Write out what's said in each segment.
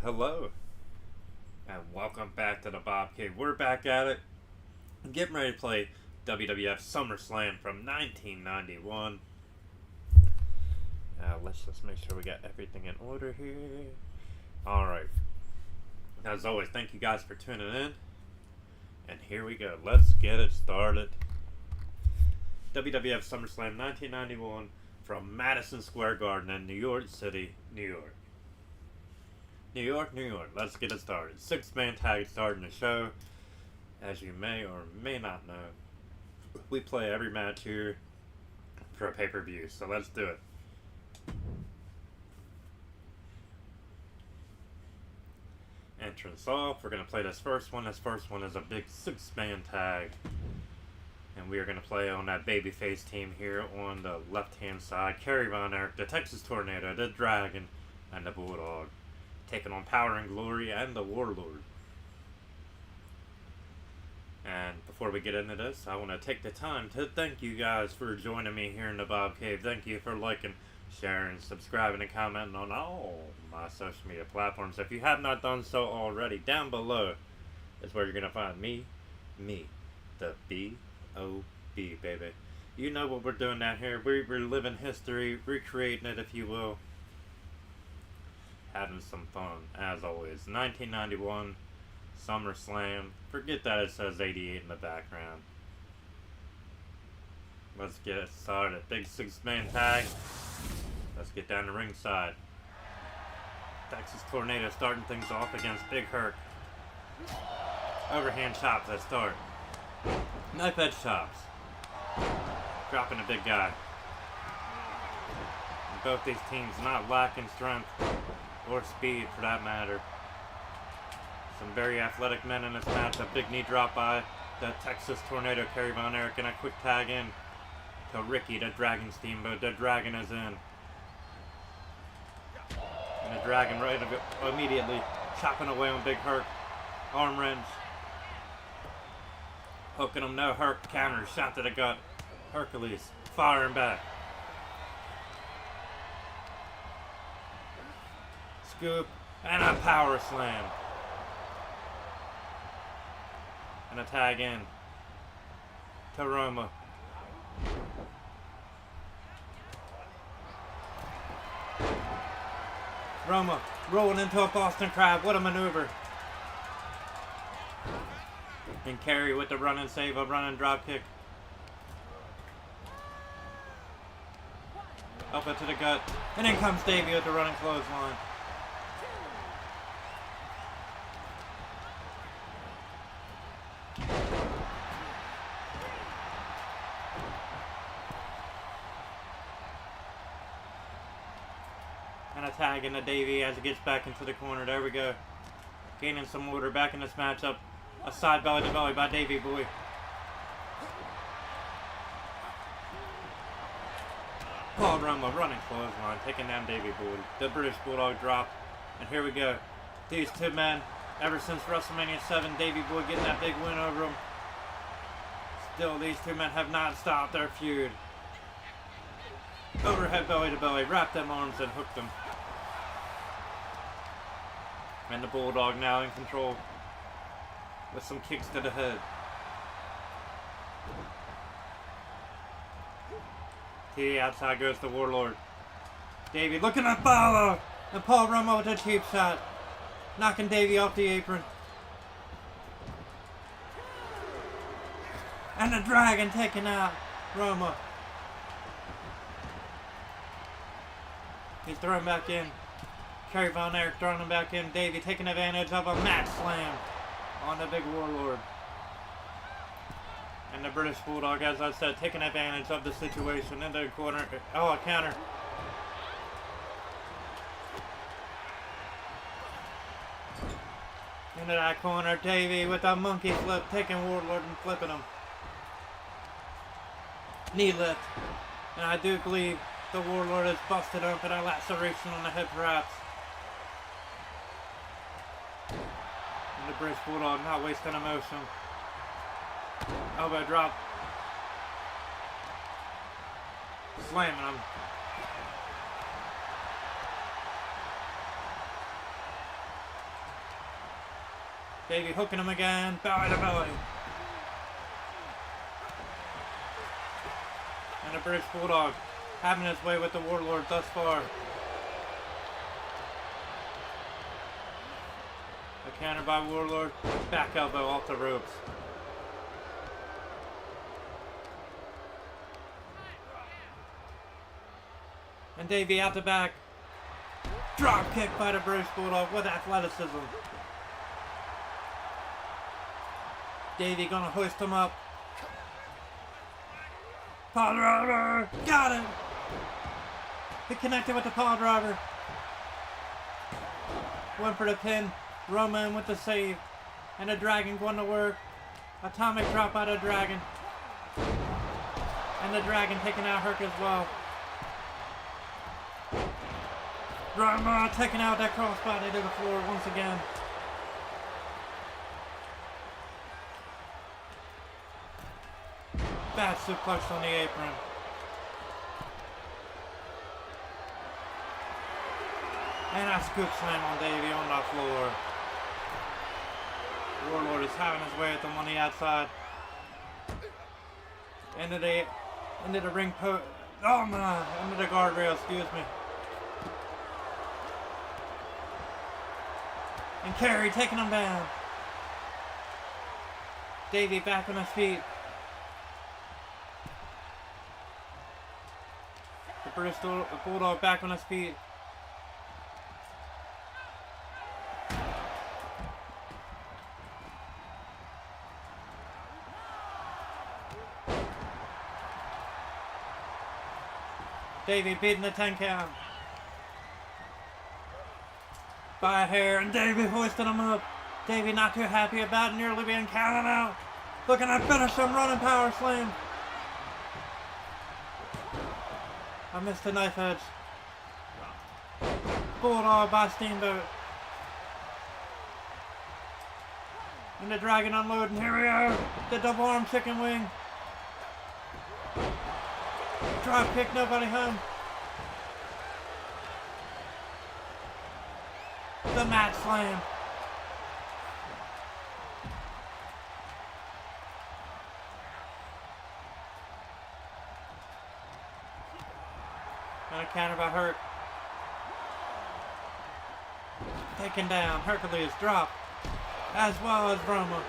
hello, and welcome back to the Bob Cave. We're back at it, getting ready to play WWF SummerSlam from 1991. Let's just make sure we got everything in order here. Alright, as always, thank you guys for tuning in, and here we go. Let's get it started. WWF SummerSlam 1991 from Madison Square Garden in New York City, New York. New York, New York. Let's get it started. 6-man tag starting the show. As you may or may not know, we play every match here for a pay-per-view. So let's do it. Entrance off. We're going to play this first one. This first one is a big 6-man tag. And we are going to play on that babyface team here on the left-hand side. Kerry Von Erich, the Texas Tornado, the Dragon, and the Bulldog. Taking on Power and Glory and the Warlord. And before we get into this, I want to take the time to thank you guys for joining me here in the Bob Cave. Thank you for liking, sharing, subscribing, and commenting on all my social media platforms. If you have not done so already, down below is where you're going to find me, the B.O.B. baby. You know what we're doing down here. We're living history, recreating it if you will. Having some fun, as always. 1991 SummerSlam. Forget that it says 88 in the background. Let's get it started. Big 6-man tag. Let's get down to ringside. Texas Tornado starting things off against Big Herc. Overhand chops at start. Knife edge chops. Dropping a big guy. And both these teams not lacking strength. Or speed, for that matter. Some very athletic men in this match. A big knee drop by the Texas Tornado, Kerry Von Erich, and a quick tag in to Ricky, the Dragon Steamboat. The Dragon is in. And the Dragon right immediately chopping away on Big Herc. Arm wrench. Hooking him, no Herc. Counter, shot to the gut. Hercules firing back. Scoop, and a power slam. And a tag in to Roma. Roma rolling into a Boston Crab. What a maneuver. And Kerry with the run and save, a run and drop kick. Up into the gut. And in comes Davey with the running clothesline. And a tag into Davey as he gets back into the corner. There we go. Gaining some order back in this matchup. A side belly to belly by Davey boy. Paul Roma running clothesline, taking down Davey boy. The British Bulldog drop. And here we go. These two men, ever since WrestleMania 7, Davey boy getting that big win over them. Still, these two men have not stopped their feud. Overhead belly to belly, wrapped them arms and hooked them. And the Bulldog now in control with some kicks to the head. To the outside goes the Warlord. Davey looking to follow. And Paul Roma with a cheap shot. Knocking Davey off the apron. And the Dragon taking out Roma. He's thrown back in. Kerry Von Erich throwing him back in. Davey taking advantage of a mat slam on the big Warlord. And the British Bulldog, as I said, taking advantage of the situation in the corner. Oh, a counter. Into that corner, Davey with a monkey flip, taking Warlord and flipping him. Knee lift. And I do believe the Warlord is busted open, a laceration on the hip wraps. And the British Bulldog not wasting emotion. Elbow drop. Slamming him. Davey hooking him again. Belly to belly. And the British Bulldog having his way with the Warlord thus far. A counter by Warlord. Back elbow off the ropes. And Davey out the back. Drop kick by the British Bulldog with athleticism. Davey gonna hoist him up. Paw driver! Got it! He connected with the paw driver. Went for the pin. Roman with the save. And the Dragon going to work. Atomic drop by the Dragon. And the Dragon taking out Herc as well. Roma taking out that crossbody to the floor once again. Bad suplex on the apron. And a scoop slam on Davey on the floor. Warlord is having his way at them on the outside. Into the ring post. Oh my! Into the guardrail, excuse me. And Kerry taking him down. Davey back on his feet. The British Bulldog back on his feet. Davey beating the 10 count. By a hair, and Davey hoisting him up. Davey not too happy about nearly being counted out. Looking to finish him, running power slam. I missed the knife edge. Bulldog by Steamboat. And the Dragon unloading. Here we go. The double arm chicken wing. Drop kick, nobody home. The mat slam. And a counter by Herc. Taken down. Hercules drop. As well as Roma.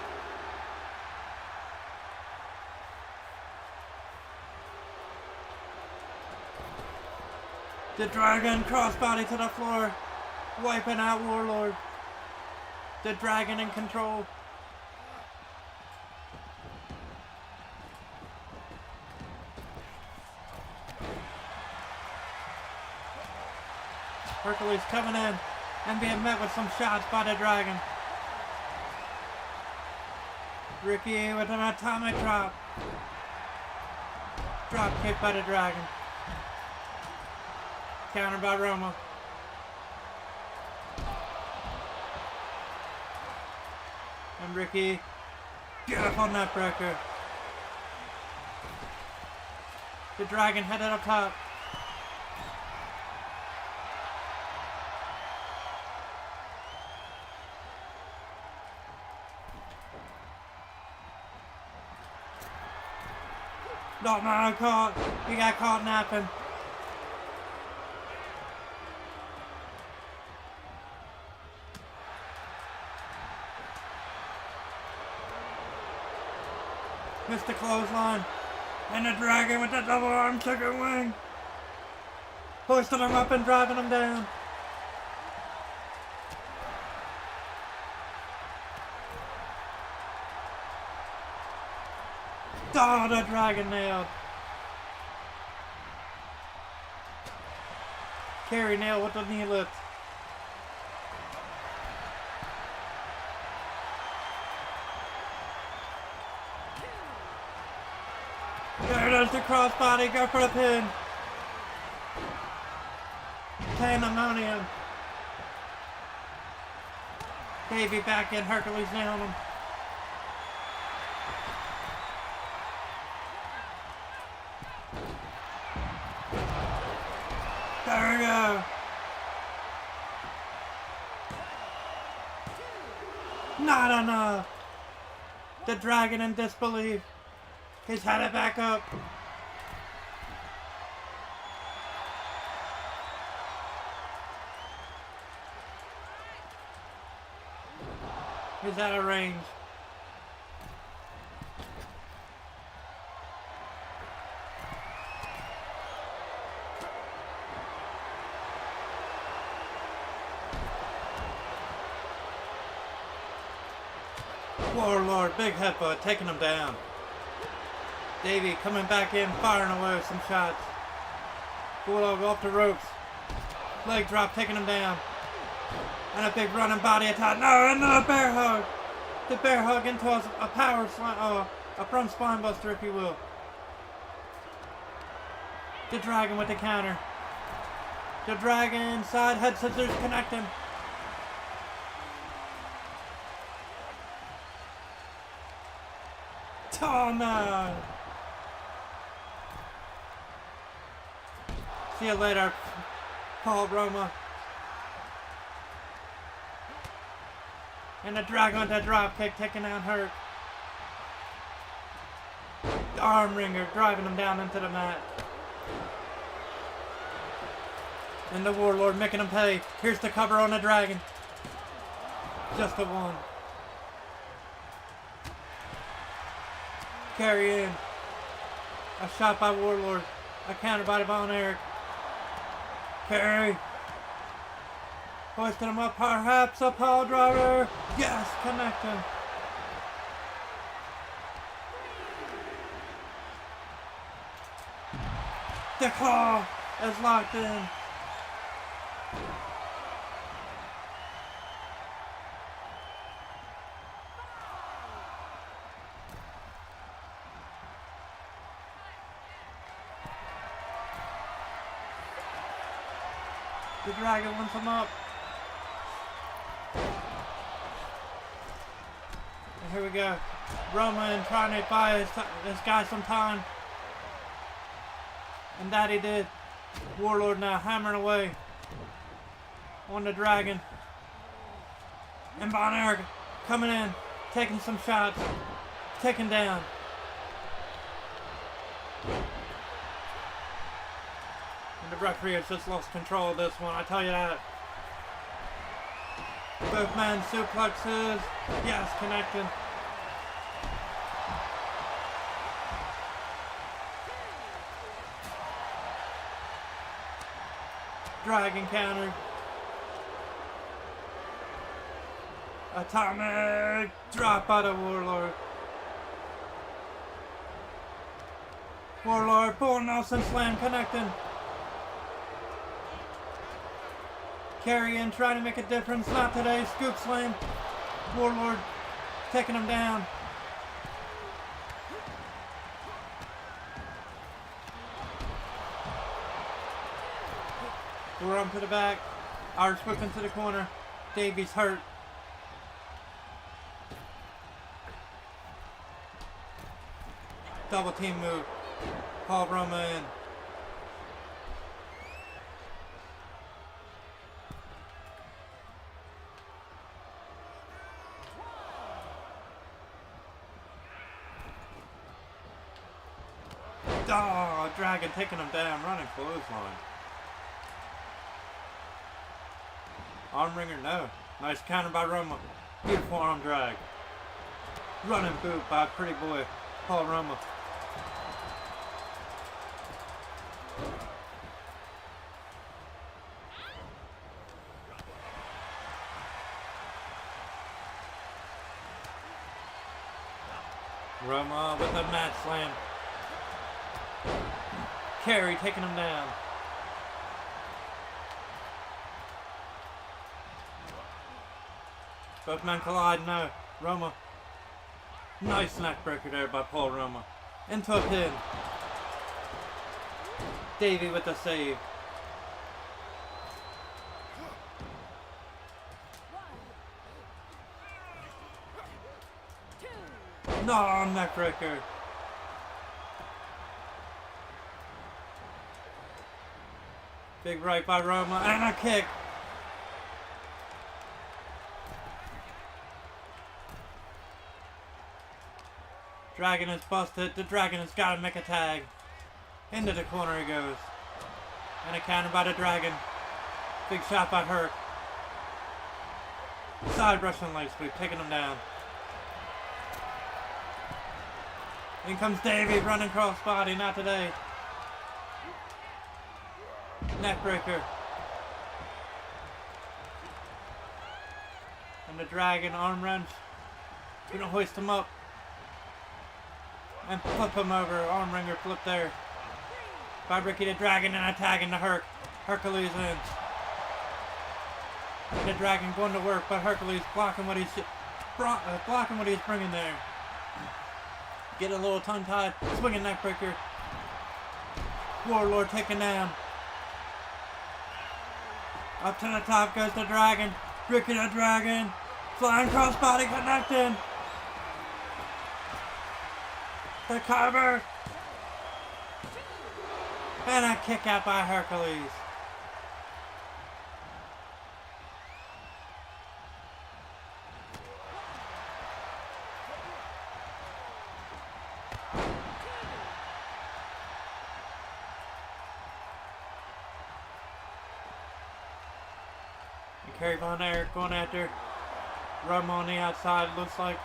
The Dragon crossbody to the floor. Wiping out Warlord. The Dragon in control. Hercules coming in and being met with some shots by the Dragon. Ricky with an atomic drop. Drop kick by the Dragon. Counter by Roma. And Ricky, beautiful nutbreaker. The Dragon headed up top. Not caught. He got caught napping. Missed the clothesline. And the Dragon with the double arm chicken wing. Hoisting him up and driving him down. Oh, the Dragon nailed. Kerry nailed with the knee lift. There's the crossbody, go for the pin. Pandemonium. Davey back in, Hercules nailed him. There we go. Not enough. The dragon in disbelief. He's had it back up. He's out of range. Warlord, big headbutt, taking him down. Davey coming back in, firing away with some shots. Bulldog off the ropes. Leg drop, taking him down. And a big running body attack. No, and the bear hug. The bear hug into a power slam, a front spine buster, if you will. The dragon with the counter. The dragon side head scissors connecting. Oh no! See you later, Paul Roma. And the dragon with that drop kick taking down Herc. The arm wringer driving him down into the mat. And the Warlord making him pay. Here's the cover on the dragon. Just the one. Carry in. A shot by Warlord. A counter by Von Erich. Carry. Hoisting him up, perhaps a pile driver. Yes, connecting. The claw is locked in. The dragon wants him up. And here we go. Roman trying to buy this guy some time. And that he did. Warlord now hammering away on the dragon. And Von Erich coming in, taking some shots, taking down. And the referee has just lost control of this one, I tell you that. Both men suplexes. Yes, connecting. Dragon counter. Atomic drop by the Warlord. Warlord, full Nelson slam connecting. Carry in, trying to make a difference. Not today. Scoop slam. Warlord taking him down. We're up to the back. Irish whip into the corner. Davies hurt. Double team move. Paul Roma in. Oh, Dragon taking him down, running clothesline. Arm ringer, no. Nice counter by Roma. Beautiful arm drag. Running boot by pretty boy, Paul Roma. Roma with a mat slam. Carey taking him down. Both men collide now. Roma. Nice neck breaker there by Paul Roma. Into a pin. Davey with the save. No, neck breaker. Big right by Roma and a kick. Dragon is busted. The Dragon has got to make a tag. Into the corner he goes. And a counter by the Dragon. Big shot by Herc. Side Russian leg sweep, taking him down. In comes Davey, running cross body, not today. Neckbreaker. And the Dragon arm wrench. Gonna hoist him up. And flip him over. Arm wringer flip there. By Ricky the Dragon and a tag into Herc. Hercules in. And the Dragon going to work, but Hercules blocking what he's bringing there. Getting a little tongue-tied. Swinging neckbreaker. Warlord taken down. Up to the top goes the Dragon. Ricky the Dragon. Flying crossbody connecting. The cover. And a kick out by Hercules. Kerry Von Erich going after Rum on the outside, looks like.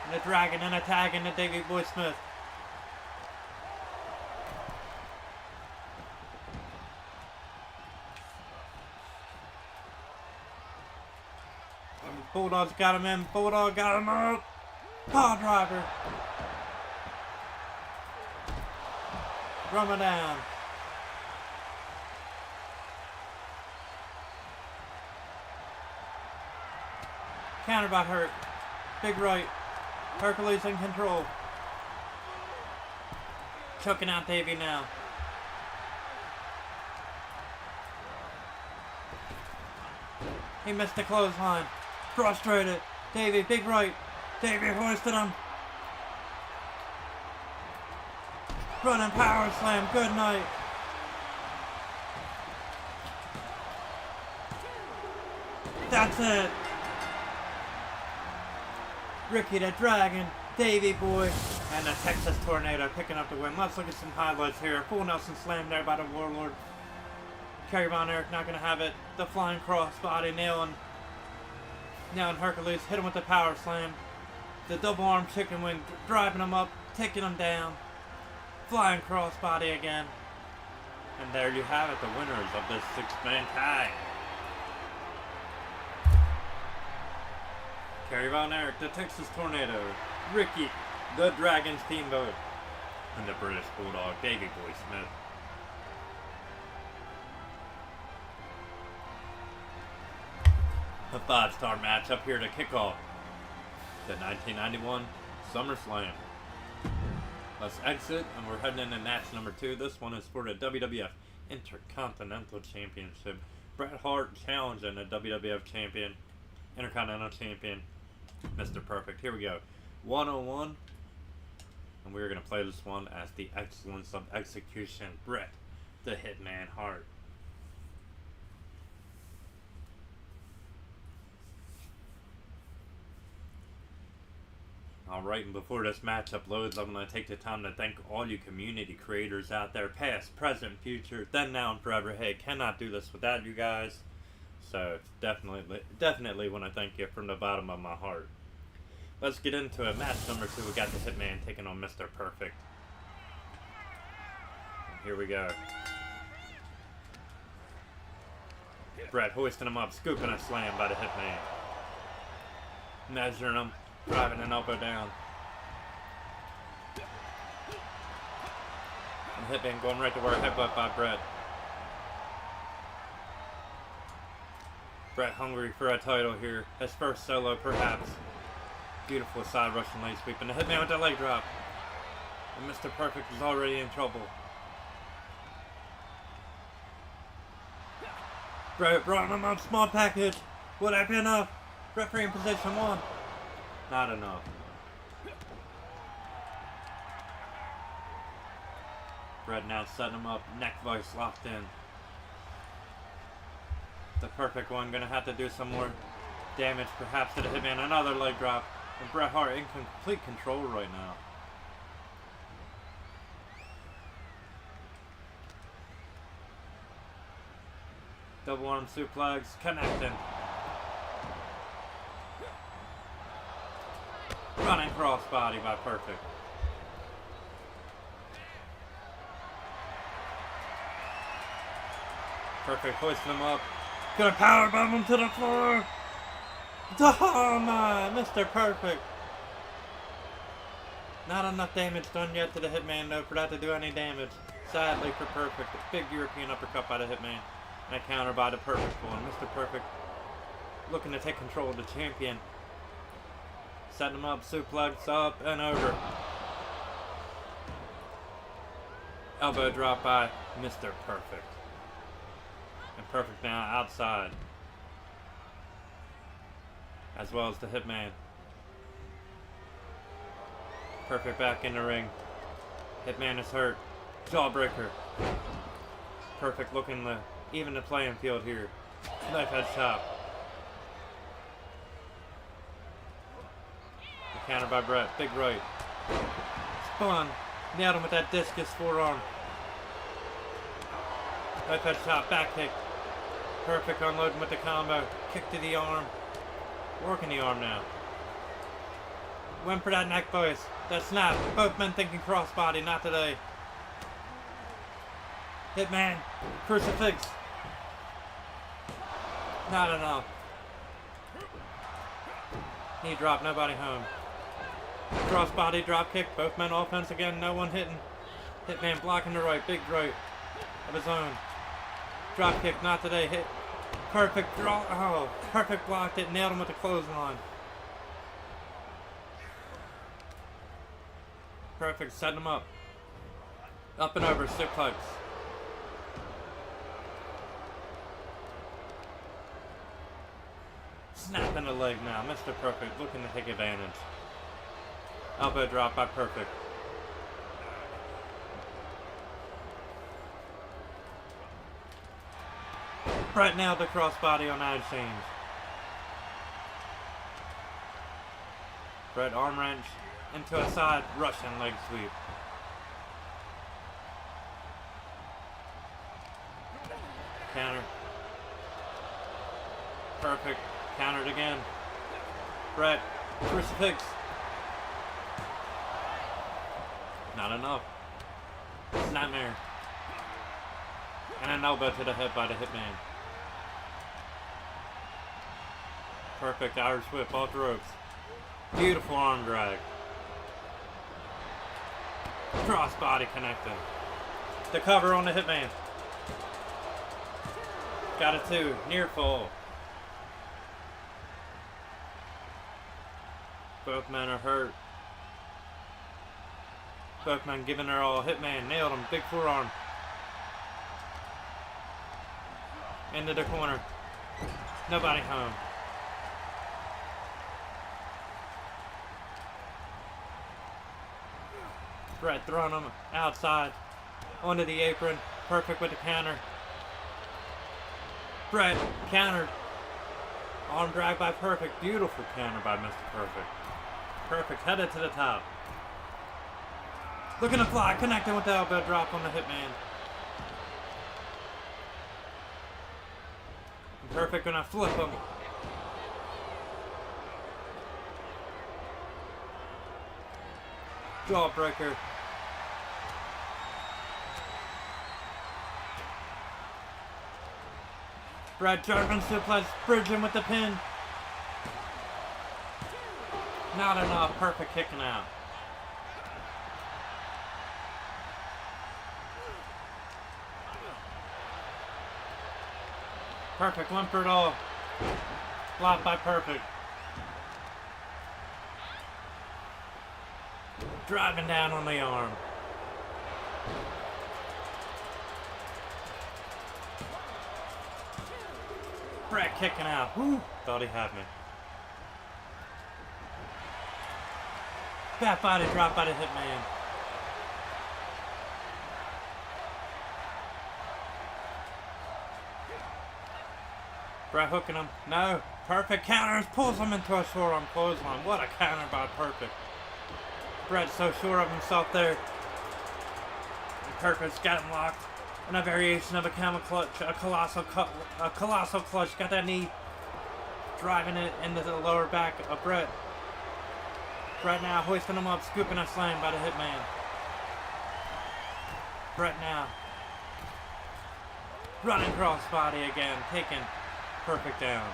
And the Dragon and a tag into Davey Boy Smith. Bulldog's got him in. Bulldog got him up. Paw driver. Drumming down. Counter by Herc. Big right. Hercules in control. Choking out Davey now. He missed the clothesline. Frustrated. Davey, big right. Davey hoisted him. Running power slam. Good night. That's it. Ricky the Dragon, Davey Boy, and the Texas Tornado picking up the win. Let's look at some highlights here. Full Nelson slam there by the Warlord. Kerry Von Erich not going to have it. The flying crossbody nailing Hercules. Hit him with the power slam. The double arm chicken wing driving him up, taking him down. Flying crossbody again. And there you have it, the winners of this 6-man tag. Kerry Von Erich, the Texas Tornado, Ricky, the Dragon Steamboat, and the British Bulldog, Davey Boy Smith. A 5-star match up here to kick off the 1991 SummerSlam. Let's exit, and we're heading into match number 2. This one is for the WWF Intercontinental Championship. Bret Hart challenging the WWF Champion, Intercontinental Champion, Mr. Perfect. Here we go. 101. And we're going to play this one as the excellence of execution. Bret, the Hitman Hart. Alright, and before this matchup loads, I'm going to take the time to thank all you community creators out there, past, present, future, then, now, and forever. Hey, cannot do this without you guys. So, definitely want to thank you from the bottom of my heart. Let's get into it. Match number 2, we got the Hitman taking on Mr. Perfect. And here we go. Bret hoisting him up, scooping a slam by the Hitman. Measuring him. Driving an elbow down. And Hitman going right to work. Headbutt by Bret. Bret hungry for a title here. His first solo, perhaps. Beautiful side Russian leg sweep. And the Hitman with the leg drop. And Mr. Perfect is already in trouble. Bret brought him up. Small package. Would that be enough? Referee in position 1. Not enough. Brett now setting him up. Neck vice locked in. The perfect one. Gonna have to do some more damage perhaps to the Hitman. Another leg drop. And Bret Hart in complete control right now. Double arm suplex. Connecting. Running crossbody by Perfect. Perfect hoisting him up. Gonna powerbomb him to the floor. Oh my, Mr. Perfect. Not enough damage done yet to the Hitman though for that to do any damage. Sadly for Perfect. A big European uppercut by the Hitman. And a counter by the Perfect one. Mr. Perfect looking to take control of the champion. Setting him up, suplex up and over. Elbow drop by Mr. Perfect. And Perfect now outside. As well as the Hitman. Perfect back in the ring. Hitman is hurt. Jawbreaker. Perfect looking to even the playing field here. Knife head chop. The counter by Brett. Big right. Spun. Nailed him with that discus forearm. Knife head chop. Back kick. Perfect unloading with the combo. Kick to the arm. Working the arm now. Went for that neck voice. That snap. Both men thinking crossbody. Not today. Hitman. Crucifix. Not enough. Knee drop. Nobody home. Crossbody drop kick. Both men offense again. No one hitting. Hitman blocking the right. Big right of his own. Drop kick. Not today. Hit. Perfect draw. Oh, Perfect blocked it. Nailed him with the clothesline. Perfect setting him up. Up and over. Suplex. Snapping the leg now. Mr. Perfect looking to take advantage. Elbow drop by Perfect. Right now the crossbody on that exchange. Brett arm wrench into a side Russian leg sweep. Counter. Perfect. Countered again. Brett. Crucifix. Not enough. Nightmare. And an elbow to the head by the Hitman. Perfect Irish whip off the ropes. Beautiful arm drag. Crossbody connecting. The cover on the Hitman. Got it too. Near fall. Both men are hurt. Both men giving their all. Hitman nailed him. Big forearm. Into the corner. Nobody home. Brett throwing him outside. Onto the apron. Perfect with the counter. Brett countered. Arm drag by Perfect. Beautiful counter by Mr. Perfect. Perfect headed to the top. Looking to fly. Connecting with the elbow drop on the Hitman. Perfect gonna flip him. Jawbreaker. Brett German suplex, bridging with the pin. Not enough. Perfect kicking out. Perfect went for it all. Blocked by Perfect. Driving down on the arm. Brett kicking out. Whew. Thought he had me. Back body drop by the Hitman. Brett hooking him. No. Perfect counters. Pulls him into a short arm clothesline. What a counter by Perfect. Brett's so sure of himself there. And Perfect's got him locked. And a variation of a camel clutch. A colossal clutch. Got that knee. Driving it into the lower back of Brett. Brett now hoisting him up. Scooping a slam by the Hitman. Brett now. Running crossbody again. Taking Perfect down.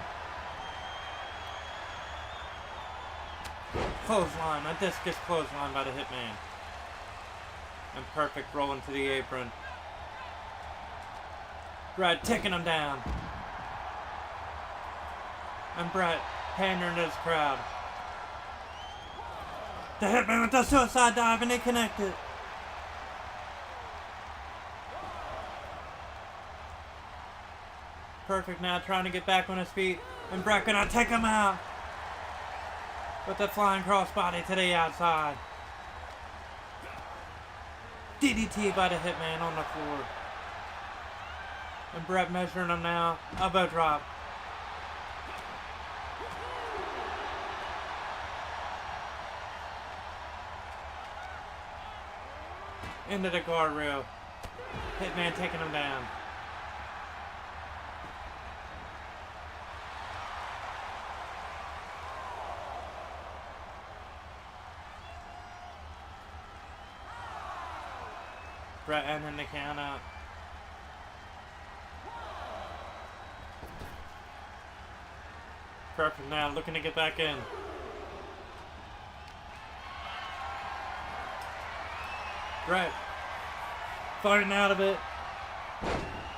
Clothesline. A discus clothesline by the Hitman. And Perfect rolling to the apron. Brett taking him down. And Brett pandering to his crowd. The Hitman with the suicide dive and they connect it. Perfect now trying to get back on his feet. And Brett gonna take him out. With the flying crossbody to the outside. DDT by the Hitman on the floor. And Brett measuring him now. Elbow drop. Into the guardrail. Hitman taking him down. Brett ending the count out. Perfect now, looking to get back in. Brett fighting out of it.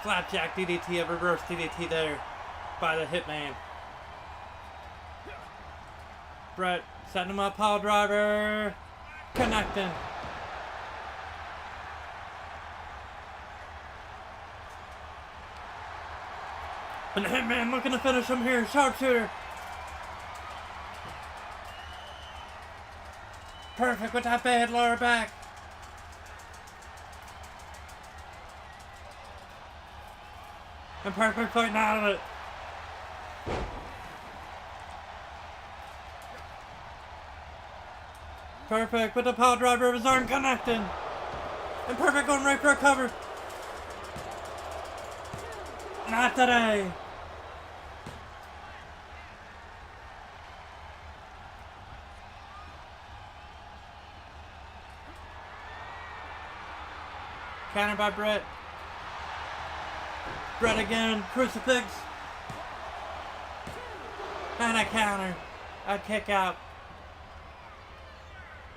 Flapjack DDT, a reverse DDT there by the Hitman. Brett setting him up, pile driver. Connecting. And the Hitman looking to finish him here. Sharpshooter. Perfect with that bad lower back. And Perfect fighting out of it. Perfect with the pile driver of his arm connecting. And Perfect going right for a cover. Not today. Counter by Brett. Brett again. Crucifix. And a counter. A kick out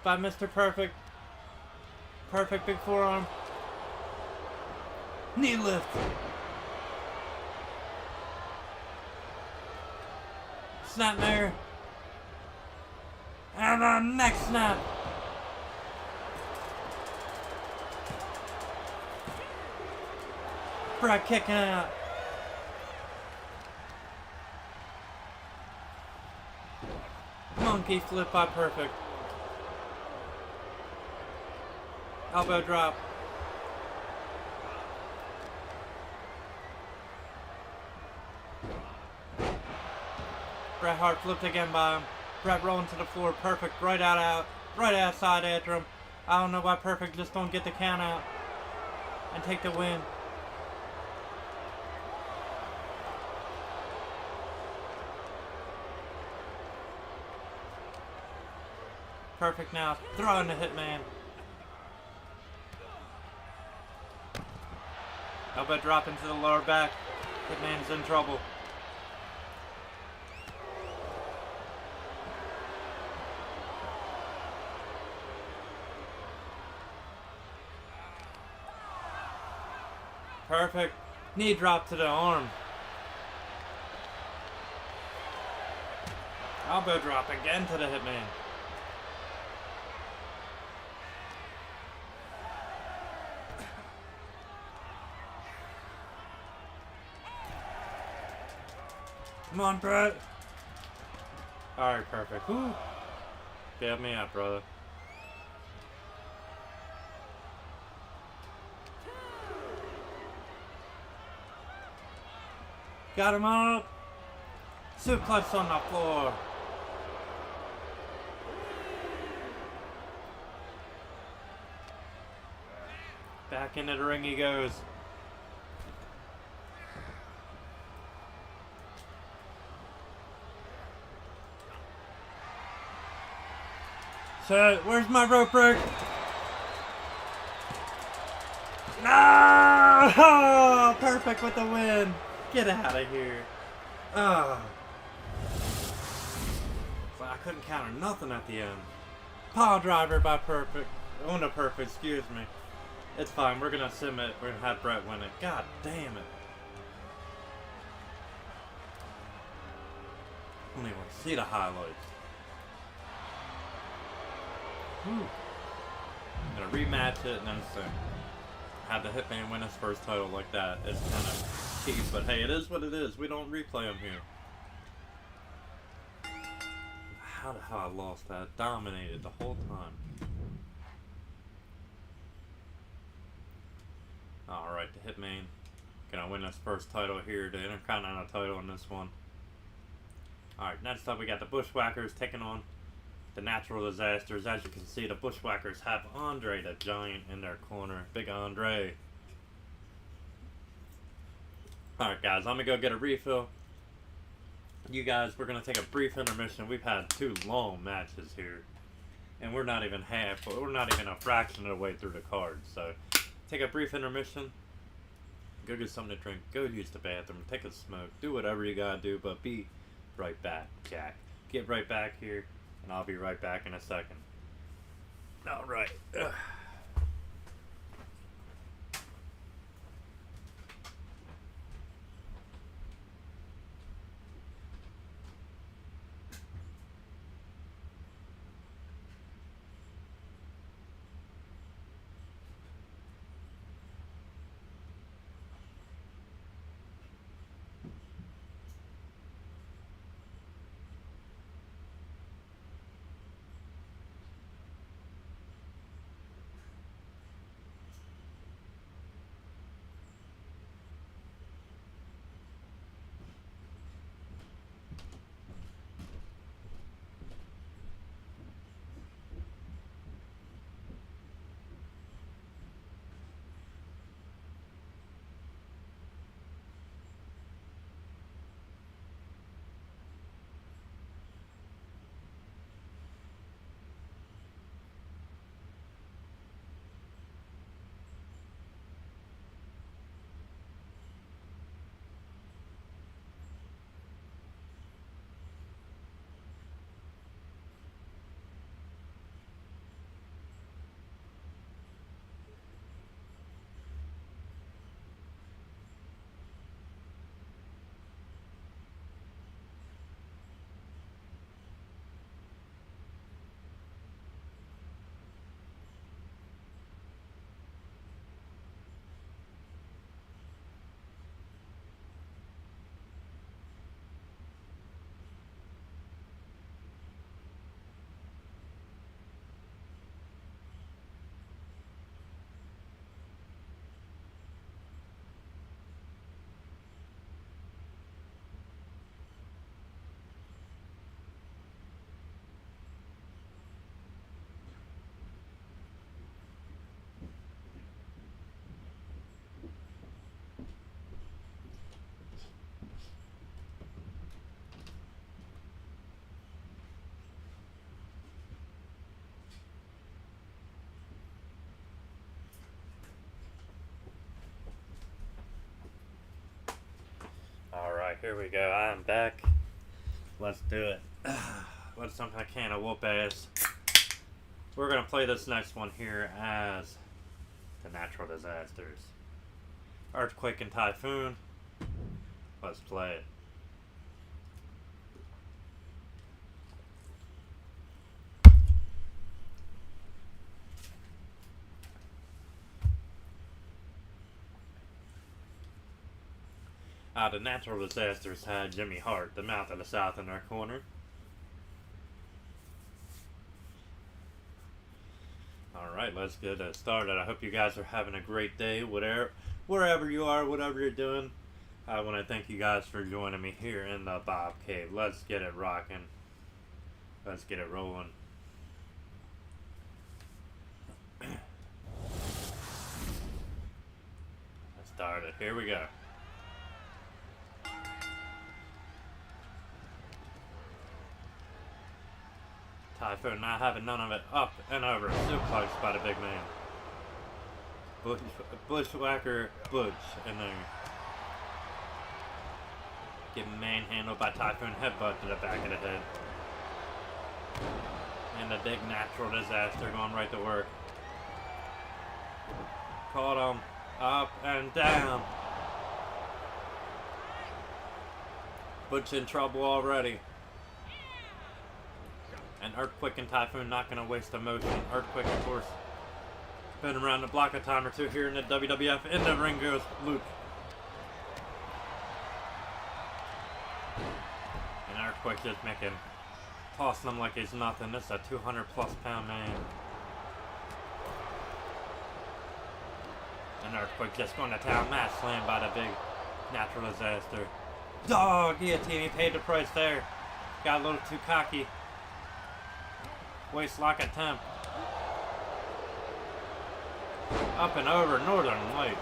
by Mr. Perfect. Perfect big forearm. Knee lift. Snapmare. And a neck snap. Brett kicking out. Monkey flip by Perfect. Elbow drop. Bret Hart flipped again by him. Bret rolling to the floor. Perfect right outside after him. I don't know why Perfect just don't get the count out and take the win. Perfect now throwing the Hitman. Elbow drop into the lower back. Hitman's in trouble. Perfect. Knee drop to the arm. Elbow drop again to the Hitman. Come on, Brett. Alright, perfect. Woo. Get me up, brother. Got him up. Suplex on the floor. Back into the ring he goes. So, where's my rope break? No! Oh, perfect with the win. Get out of here. Oh. So I couldn't counter nothing at the end. Pile driver by Perfect. On the Perfect, excuse me. It's fine. We're gonna submit. We're gonna have Brett win it. God damn it. I don't even want to see the highlights. I'm gonna rematch it and then soon. Have the Hitman win his first title like that. It's kind of cheap, but hey, it is what it is. We don't replay them here. How the hell I lost that? Dominated the whole time. Alright, the Hitman gonna win his first title here, the Intercontinental title in this one. Alright, next up we got the Bushwhackers taking on the Natural Disasters. As you can see, the Bushwhackers have Andre the Giant in their corner. Big Andre. Alright guys, I'm gonna go get a refill. You guys, we're gonna take a brief intermission. We've had 2 long matches here. And we're not even we're not even a fraction of the way through the card. So, take a brief intermission. Go get something to drink. Go use the bathroom. Take a smoke. Do whatever you gotta do, but be right back, Jack. Get right back here. And I'll be right back in a second. Alright. Alright, here we go. I'm back. Let's do it. Let's some kind of can of whoop ass. We're gonna play this next one here as the Natural Disasters. Earthquake and Typhoon. Let's play it. The Natural Disasters had Jimmy Hart, the Mouth of the South, in their corner. Alright, let's get it started. I hope you guys are having a great day, wherever you are, whatever you're doing. I want to thank you guys for joining me here in the Bob Cave. Let's get it rocking. Let's get it rolling. Let's start it. Here we go. Typhoon not having none of it. Up and over. Suplex by the big man. Bushwhacker Butch in there. Getting manhandled by Typhoon. Headbutt to the back of the head. And a big natural disaster going right to work. Caught him. Up and down. Butch in trouble already. And Earthquake and Typhoon not going to waste a motion. Earthquake, of course, been around the block a time or two here in the WWF. In the ring goes Luke. And Earthquake just tossing him like he's nothing. This is a 200+ pound man. And Earthquake just going to town. Mass slam by the big natural disaster. Dog guillotine. He paid the price there. Got a little too cocky. Waistlock attempt. Up and over Northern Lights.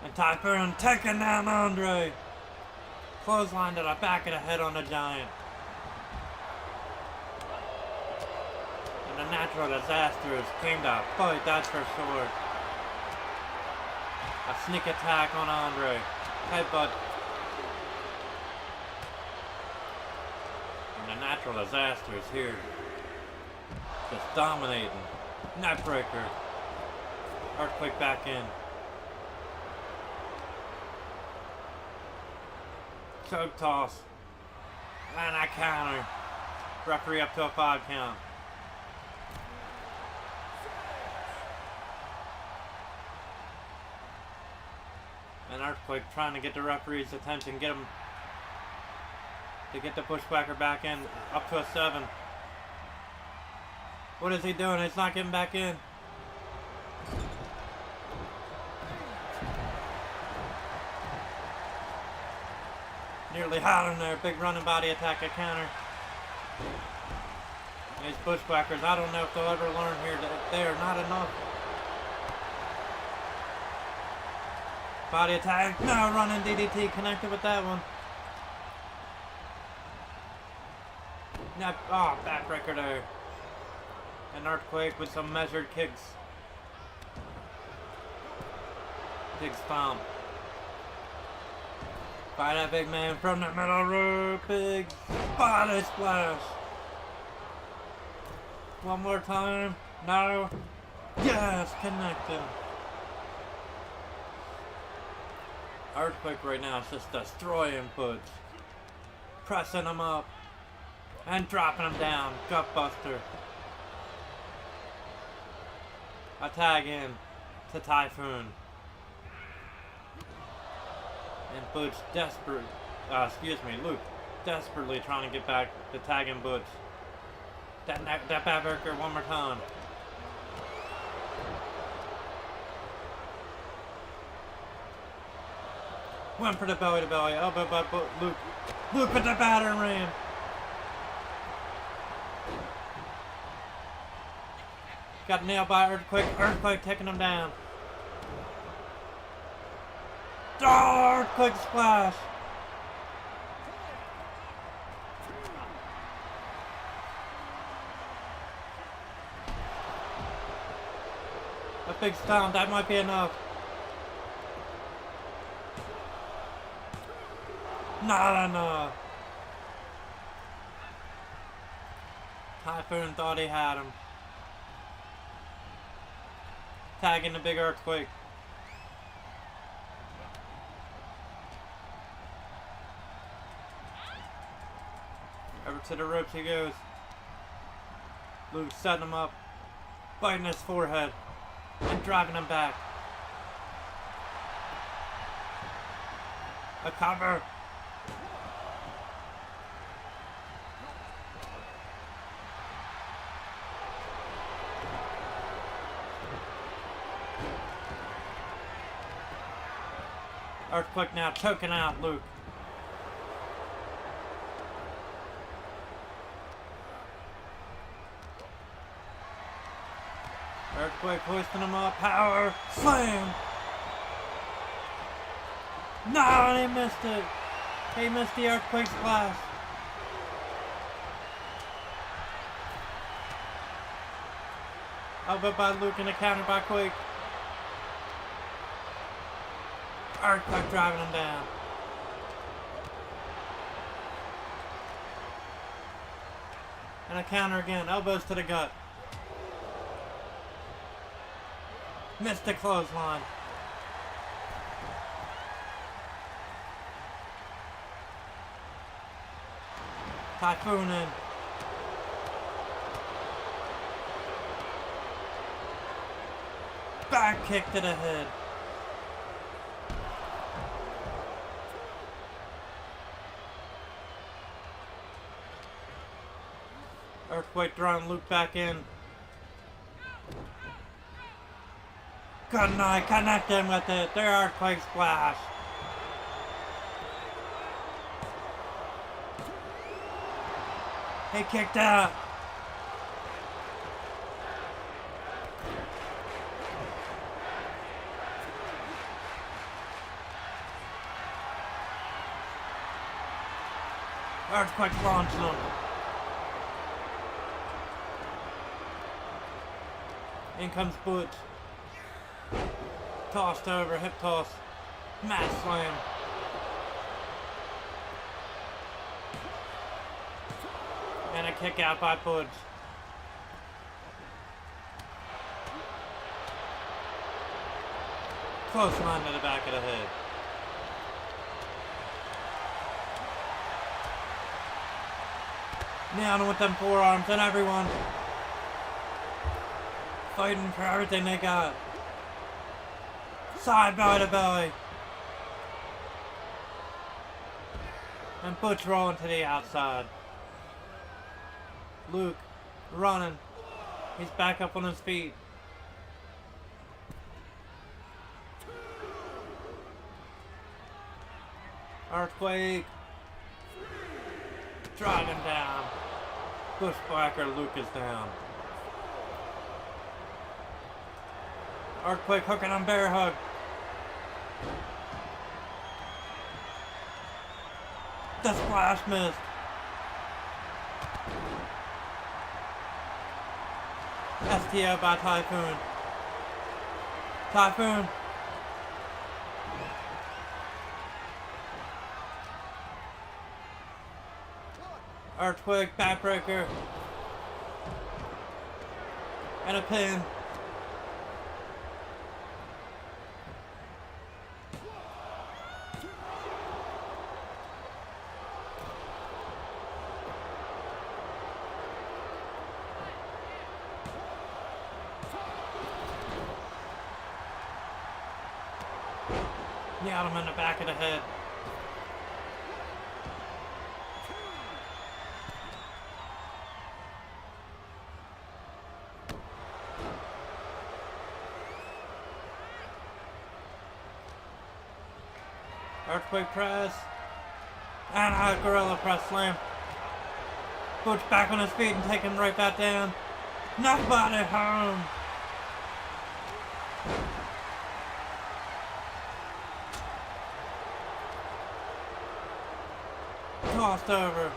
And Typhoon taking down Andre. Clothesline to the back of the head on the Giant. And the natural disasters came to fight, that's for sure. A sneak attack on Andre. Headbutt. The natural disasters here. Just dominating. Neckbreaker. Earthquake back in. Choke toss. And a counter. Referee up to a 5 count. And Earthquake trying to get the referee's attention. Get him to get the Bushwhacker back in, up to a 7. What is he doing? He's not getting back in. Nearly hot in there. Big running body attack, a counter. These Bushwhackers, I don't know if they'll ever learn here that they are not enough. Body attack. No, running DDT connected with that one. Oh, backbreaker there. An Earthquake with some measured kicks. Big stomp. By that big man from the middle rope. Big body splash. One more time. No. Yes, connected. Earthquake right now is just destroying Butch. Pressing him up. And dropping him down. Gutbuster. A tag in to Typhoon. And Butch Luke desperately trying to get back to tagging Butch. That backbreaker one more time. Went for the belly to belly. Elbow by Luke. Luke with the battering ram. Got nailed by Earthquake. Earthquake taking him down. Oh, Earthquake splash. A big stomp. That might be enough. Not enough. Typhoon thought he had him. Tagging the big Earthquake. Over to the ropes he goes. Luke setting him up. Biting his forehead. And driving him back. A cover. Earthquake now choking out Luke. Earthquake hoisting him up. Power slam. No, he missed it. He missed the earthquake splash. Elbow by Luke and a counter by Quake. Earthquake driving him down. And a counter again. Elbows to the gut. Missed the clothesline. Typhoon in. Back kick to the head. Earthquake throwing Luke back in. Good night, connect him with it. Their earthquake splash. He kicked out. Earthquake launching him. In comes Butch. Tossed over, hip toss. Mat slam. And a kick out by Butch. Close line to the back of the head. Down with them forearms and everyone fighting for everything they got. Side belly to belly. And Butch rolling to the outside. Luke running. He's back up on his feet. Earthquake. Driving down. Bushwhacker Luke is down. Earthquake hooking on bear hug. The splash missed. STO by Typhoon. Typhoon. Earthquake, backbreaker. And a pin. Got him in the back of the head. Earthquake press. And a gorilla press slam. Butch back on his feet and taking him right back down. Nobody home. Tossed over.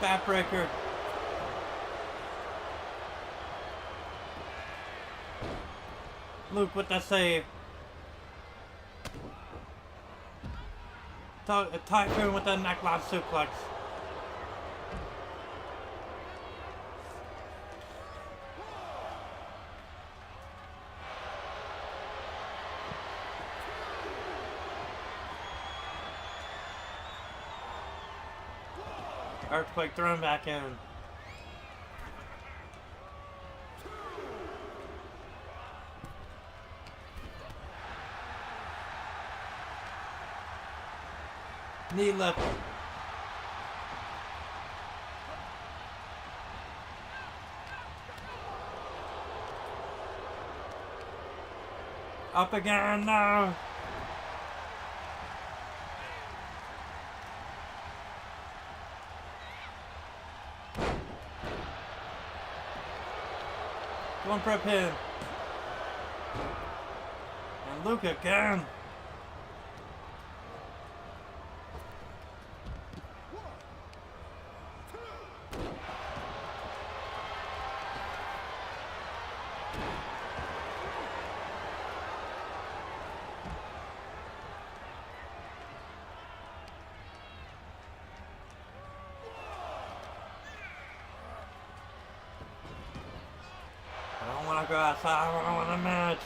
Backbreaker. Luke with the save. Typhoon with the neckline suplex. Earthquake thrown back in. Knee lift. Up again, no. Going for a pin. And Luke again. I don't want to go outside. I don't want a match.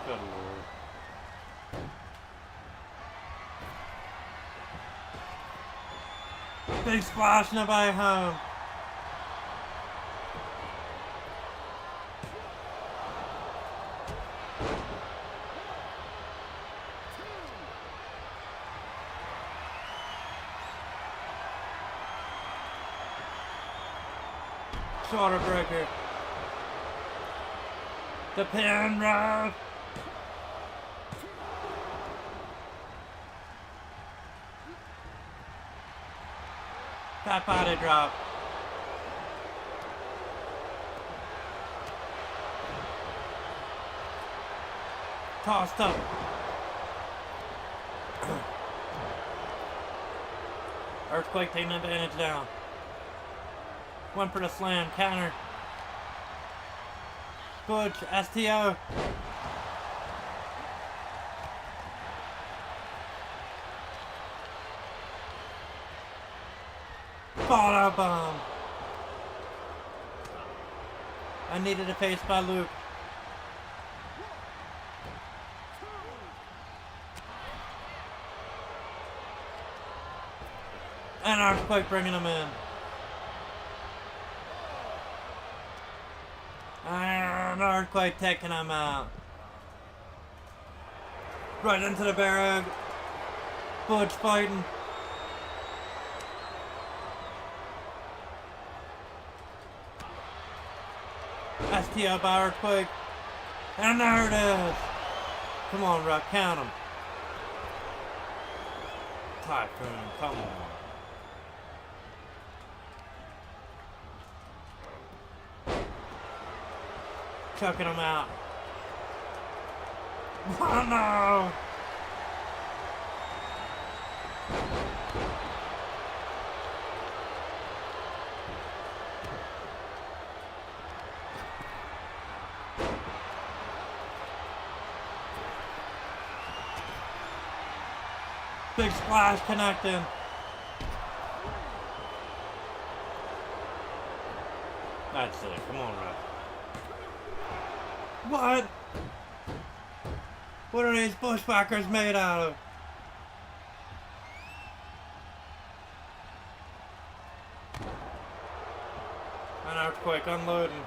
Good lord. Big splash, nobody home. Shoulder breaker. The pin rub. That body drop. Tossed up. Earthquake taking advantage now. One for the slam, counter. Butch, STO. Fallout bomb. I needed a face by Luke. And Earthquake bringing him in. And Earthquake taking him out. Right into the barrel. Butch fighting. STO by Earthquake. And there it is. Come on, Rock, count him. Typhoon, come on. Choking him out. Oh no! Big splash connecting. That's it. Come on, Rock. What? What are these bushwhackers made out of? An Earthquake unloading.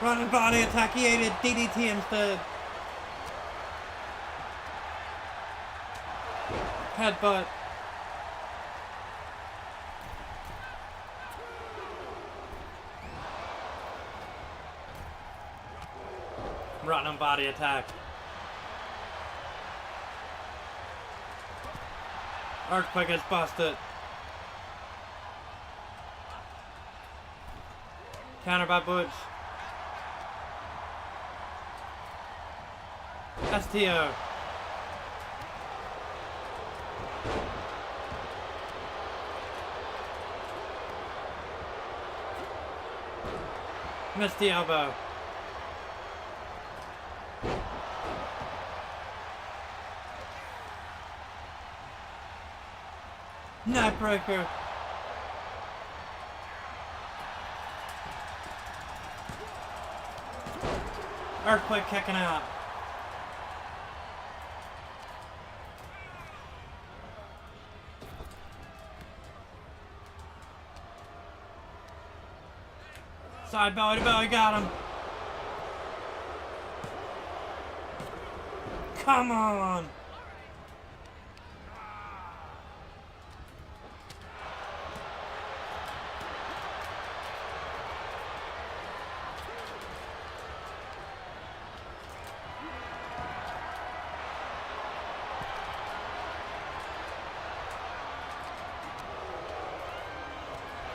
Running body attack, he ate it, DDT instead. Headbutt. Running body attack. Earthquake is busted. Counter by Butch. STO. Missed the elbow. Neckbreaker. Earthquake kicking out. Side belly to belly, got him. Come on.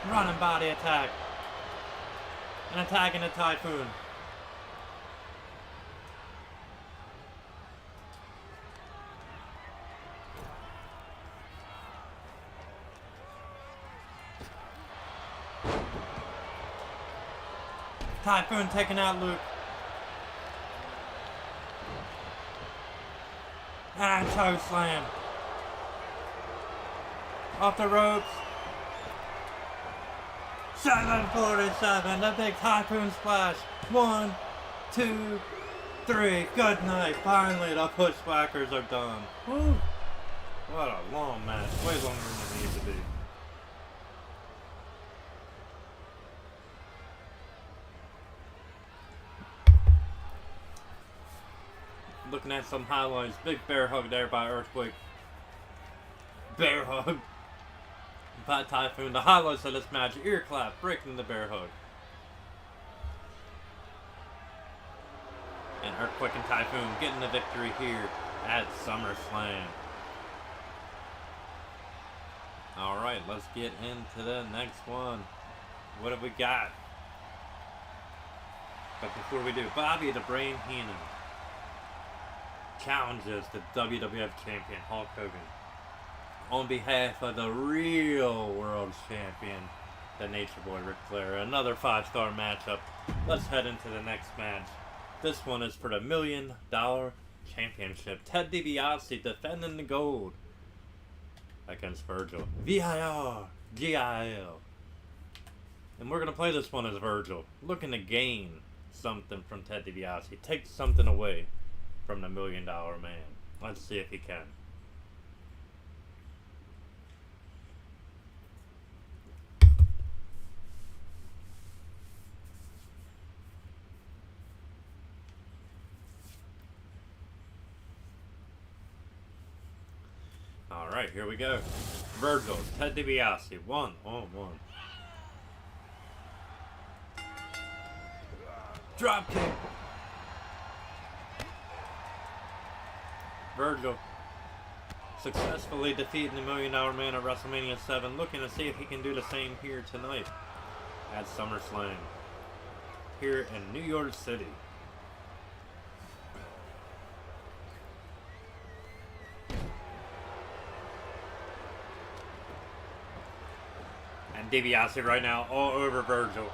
Running body attack. And attacking a Typhoon. Typhoon taking out Luke. And toe slam. Off the ropes. 747. The big Typhoon splash. 1, 2, 3. Good night. Finally, the Bushwhackers are done. Woo. What a long match. Way longer than it needs to be. Looking at some highlights. Big bear hug there by Earthquake. Bear hug by Typhoon. The highlights of this match. Ear clap. Breaking the bear hug. And Earthquake and Typhoon getting the victory here at Summerslam. Alright, let's get into the next one. What have we got? But before we do, Bobby the Brain Heenan challenges the WWF Champion Hulk Hogan on behalf of the real World Champion, the Nature Boy Ric Flair. Another 5-star matchup. Let's head into the next match. This one is for the $1 Million Championship. Ted DiBiase defending the gold against Virgil. VIR, GIL. And we're going to play this one as Virgil, looking to gain something from Ted DiBiase. Take something away from the $1 Million Man. Let's see if he can. Alright, here we go. Virgil, Ted DiBiase, 1-on-1. Drop kick. Virgil successfully defeating the $1 Million Man at WrestleMania 7. Looking to see if he can do the same here tonight at SummerSlam here in New York City. And DiBiase right now all over Virgil.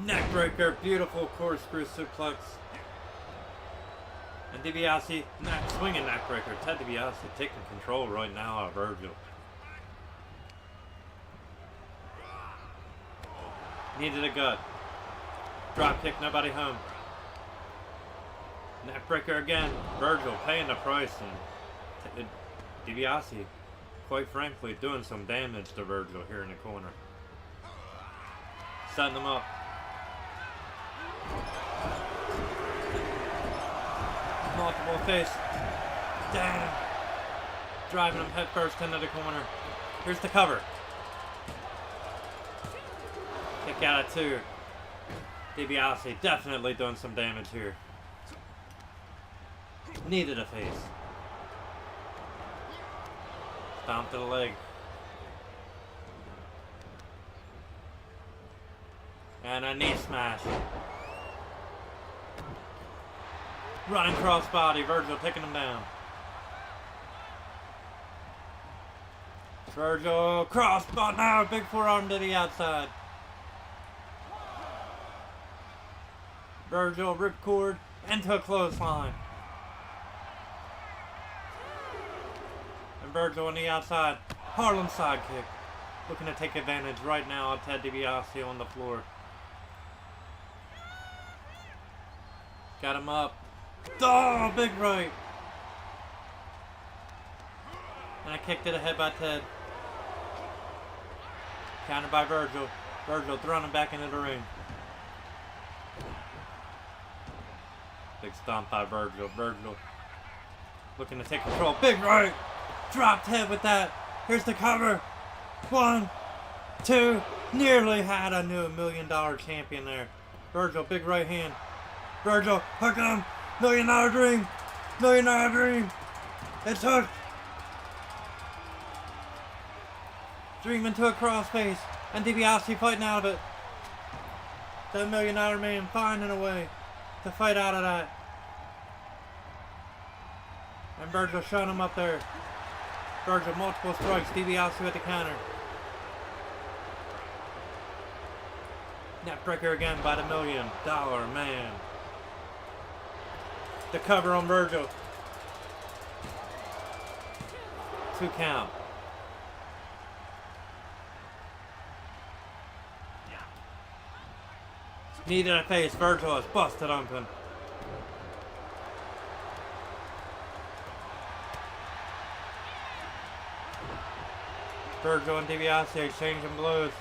Neckbreaker, beautiful corkscrew suplex. And DiBiase swinging neckbreaker. Ted DiBiase taking control right now of Virgil. Needed a gut. Drop kick, nobody home. Neckbreaker again. Virgil paying the price, and DiBiase, quite frankly, doing some damage to Virgil here in the corner. Setting him up. Multiple face. Damn. Driving him headfirst into the corner. Here's the cover. Kick out at 2. DiBiase definitely doing some damage here. Needed a face. Stomp to the leg. And a knee smash. Running crossbody. Virgil taking him down. Virgil crossbody. Now big forearm to the outside. Virgil ripcord into a clothesline. And Virgil on the outside. Harlem sidekick. Looking to take advantage right now of Ted DiBiase on the floor. Got him up. Oh, big right. And a kick to the head by Ted. Countered by Virgil. Virgil throwing him back into the ring. Big stomp by Virgil. Virgil looking to take control. Big right. Dropped head with that. Here's the cover. 1, 2. Nearly had a new $1 Million champion there. Virgil, big right hand. Virgil, hook him. $1 Million dream. $1 Million dream. It's hooked. Dreaming to a crossface. And DiBiase fighting out of it. The $1 Million Man finding a way to fight out of that. And Virgil showing him up there. Virgil multiple strikes. DiBiase with the counter. Neckbreaker again by the $1 Million Man. The cover on Virgil. 2 count. Knee to the face. Virgil is busted open. Virgil and DiBiase exchanging blows.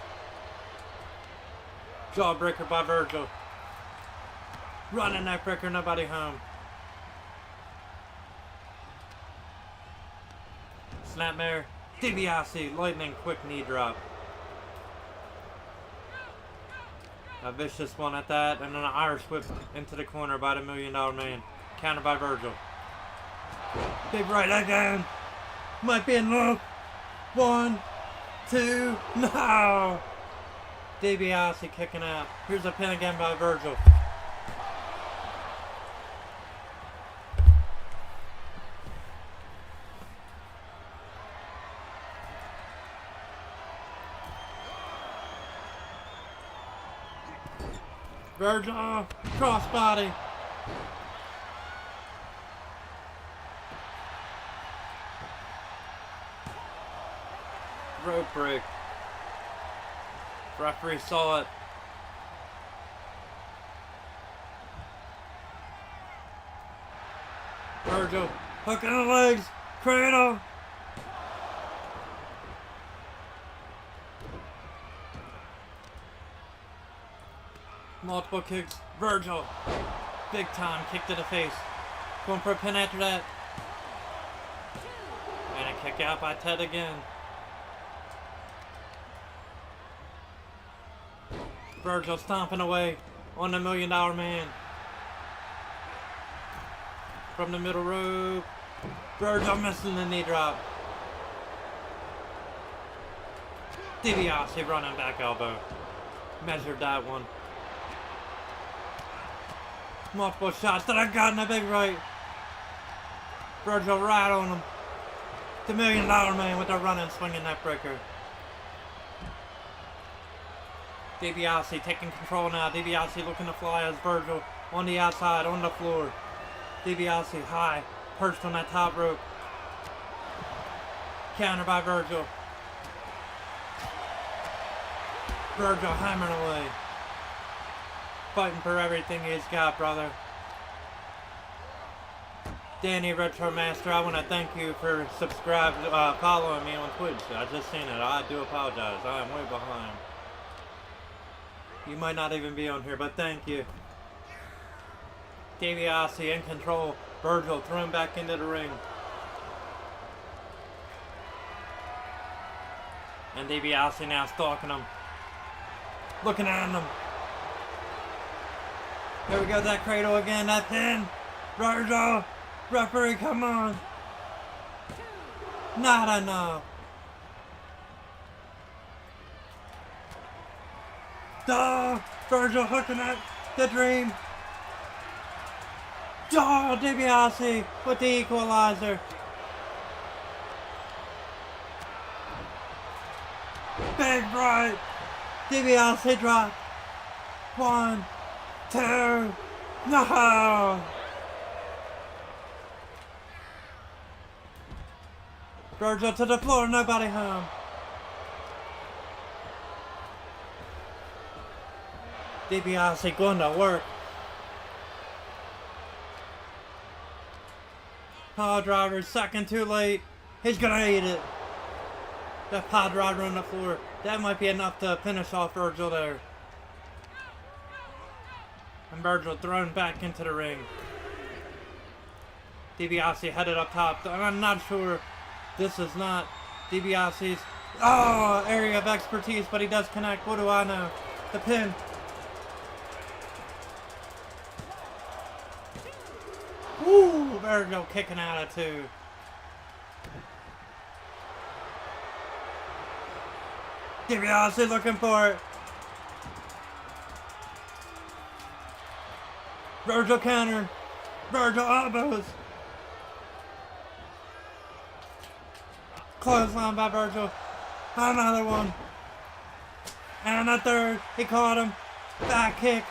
Jawbreaker by Virgil. Running neckbreaker, nobody home. Snapmare. DiBiase, lightning quick knee drop. A vicious one at that, and then an Irish whip into the corner by the $1 Million Man. Counter by Virgil. Big right again. Might be in love. 1, 2, no! DiBiase kicking out. Here's a pin again by Virgil. Virgil, crossbody. Rope break. Referee saw it. Virgil, hooking the legs. Cradle. Multiple kicks. Virgil. Big time kick to the face. Going for a pin after that. And a kick out by Ted again. Virgil stomping away on the $1 Million Man. From the middle rope. Virgil missing the knee drop. DiBiase running back elbow. Measured that one. Multiple shots that I got in the big right. Virgil right on him. The $1 Million Man with a running swinging neckbreaker. DiBiase taking control now. DiBiase looking to fly as Virgil on the outside, on the floor. DiBiase high, perched on that top rope. Counter by Virgil. Virgil hammering away. Fighting for everything he's got, brother. Danny Retromaster, I want to thank you for following me on Twitch. I just seen it. I do apologize. I am way behind. You might not even be on here, but thank you. DiBiase in control. Virgil thrown back into the ring. And DiBiase now stalking him. Looking at him. Here we go, that cradle again, that pin. Virgil, referee, come on. Not enough. Duh, Virgil hooking at the dream. Duh, DiBiase with the equalizer. Big right. DiBiase drop. 1, 2, no! Virgil to the floor, nobody home. DiBiase going to work. Power driver, second too late. He's gonna eat it. That power driver on the floor. That might be enough to finish off Virgil there. And Virgil thrown back into the ring. DiBiase headed up top. I'm not sure. This is not DiBiase's area of expertise, but he does connect. What do I know? The pin. Woo! Virgil kicking out of 2. DiBiase looking for it. Virgil counter. Virgil elbows. Clothesline by Virgil. Another one. And a third. He caught him. Back kick.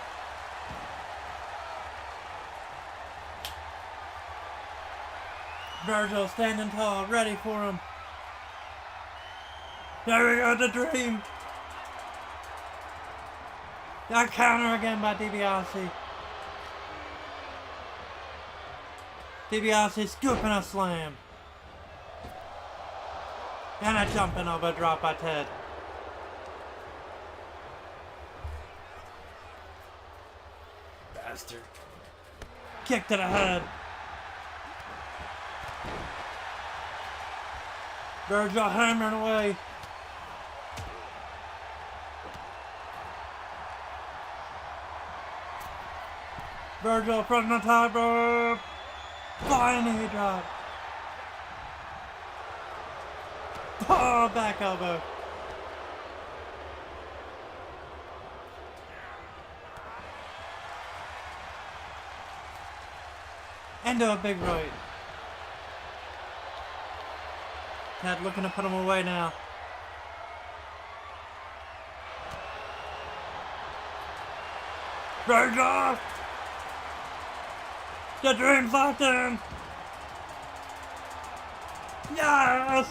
Virgil standing tall, ready for him. There we go, the Dream. That counter again by DiBiase. DiBiase scooping a slam. And a jumping elbow drop by Ted. Bastard. Kick to the head. Virgil hammering away. Virgil from the top rope. Flying knee drop. Oh, back elbow. Into a big right. Ted looking to put him away now. Virgil! The Dream's locked in! Yes!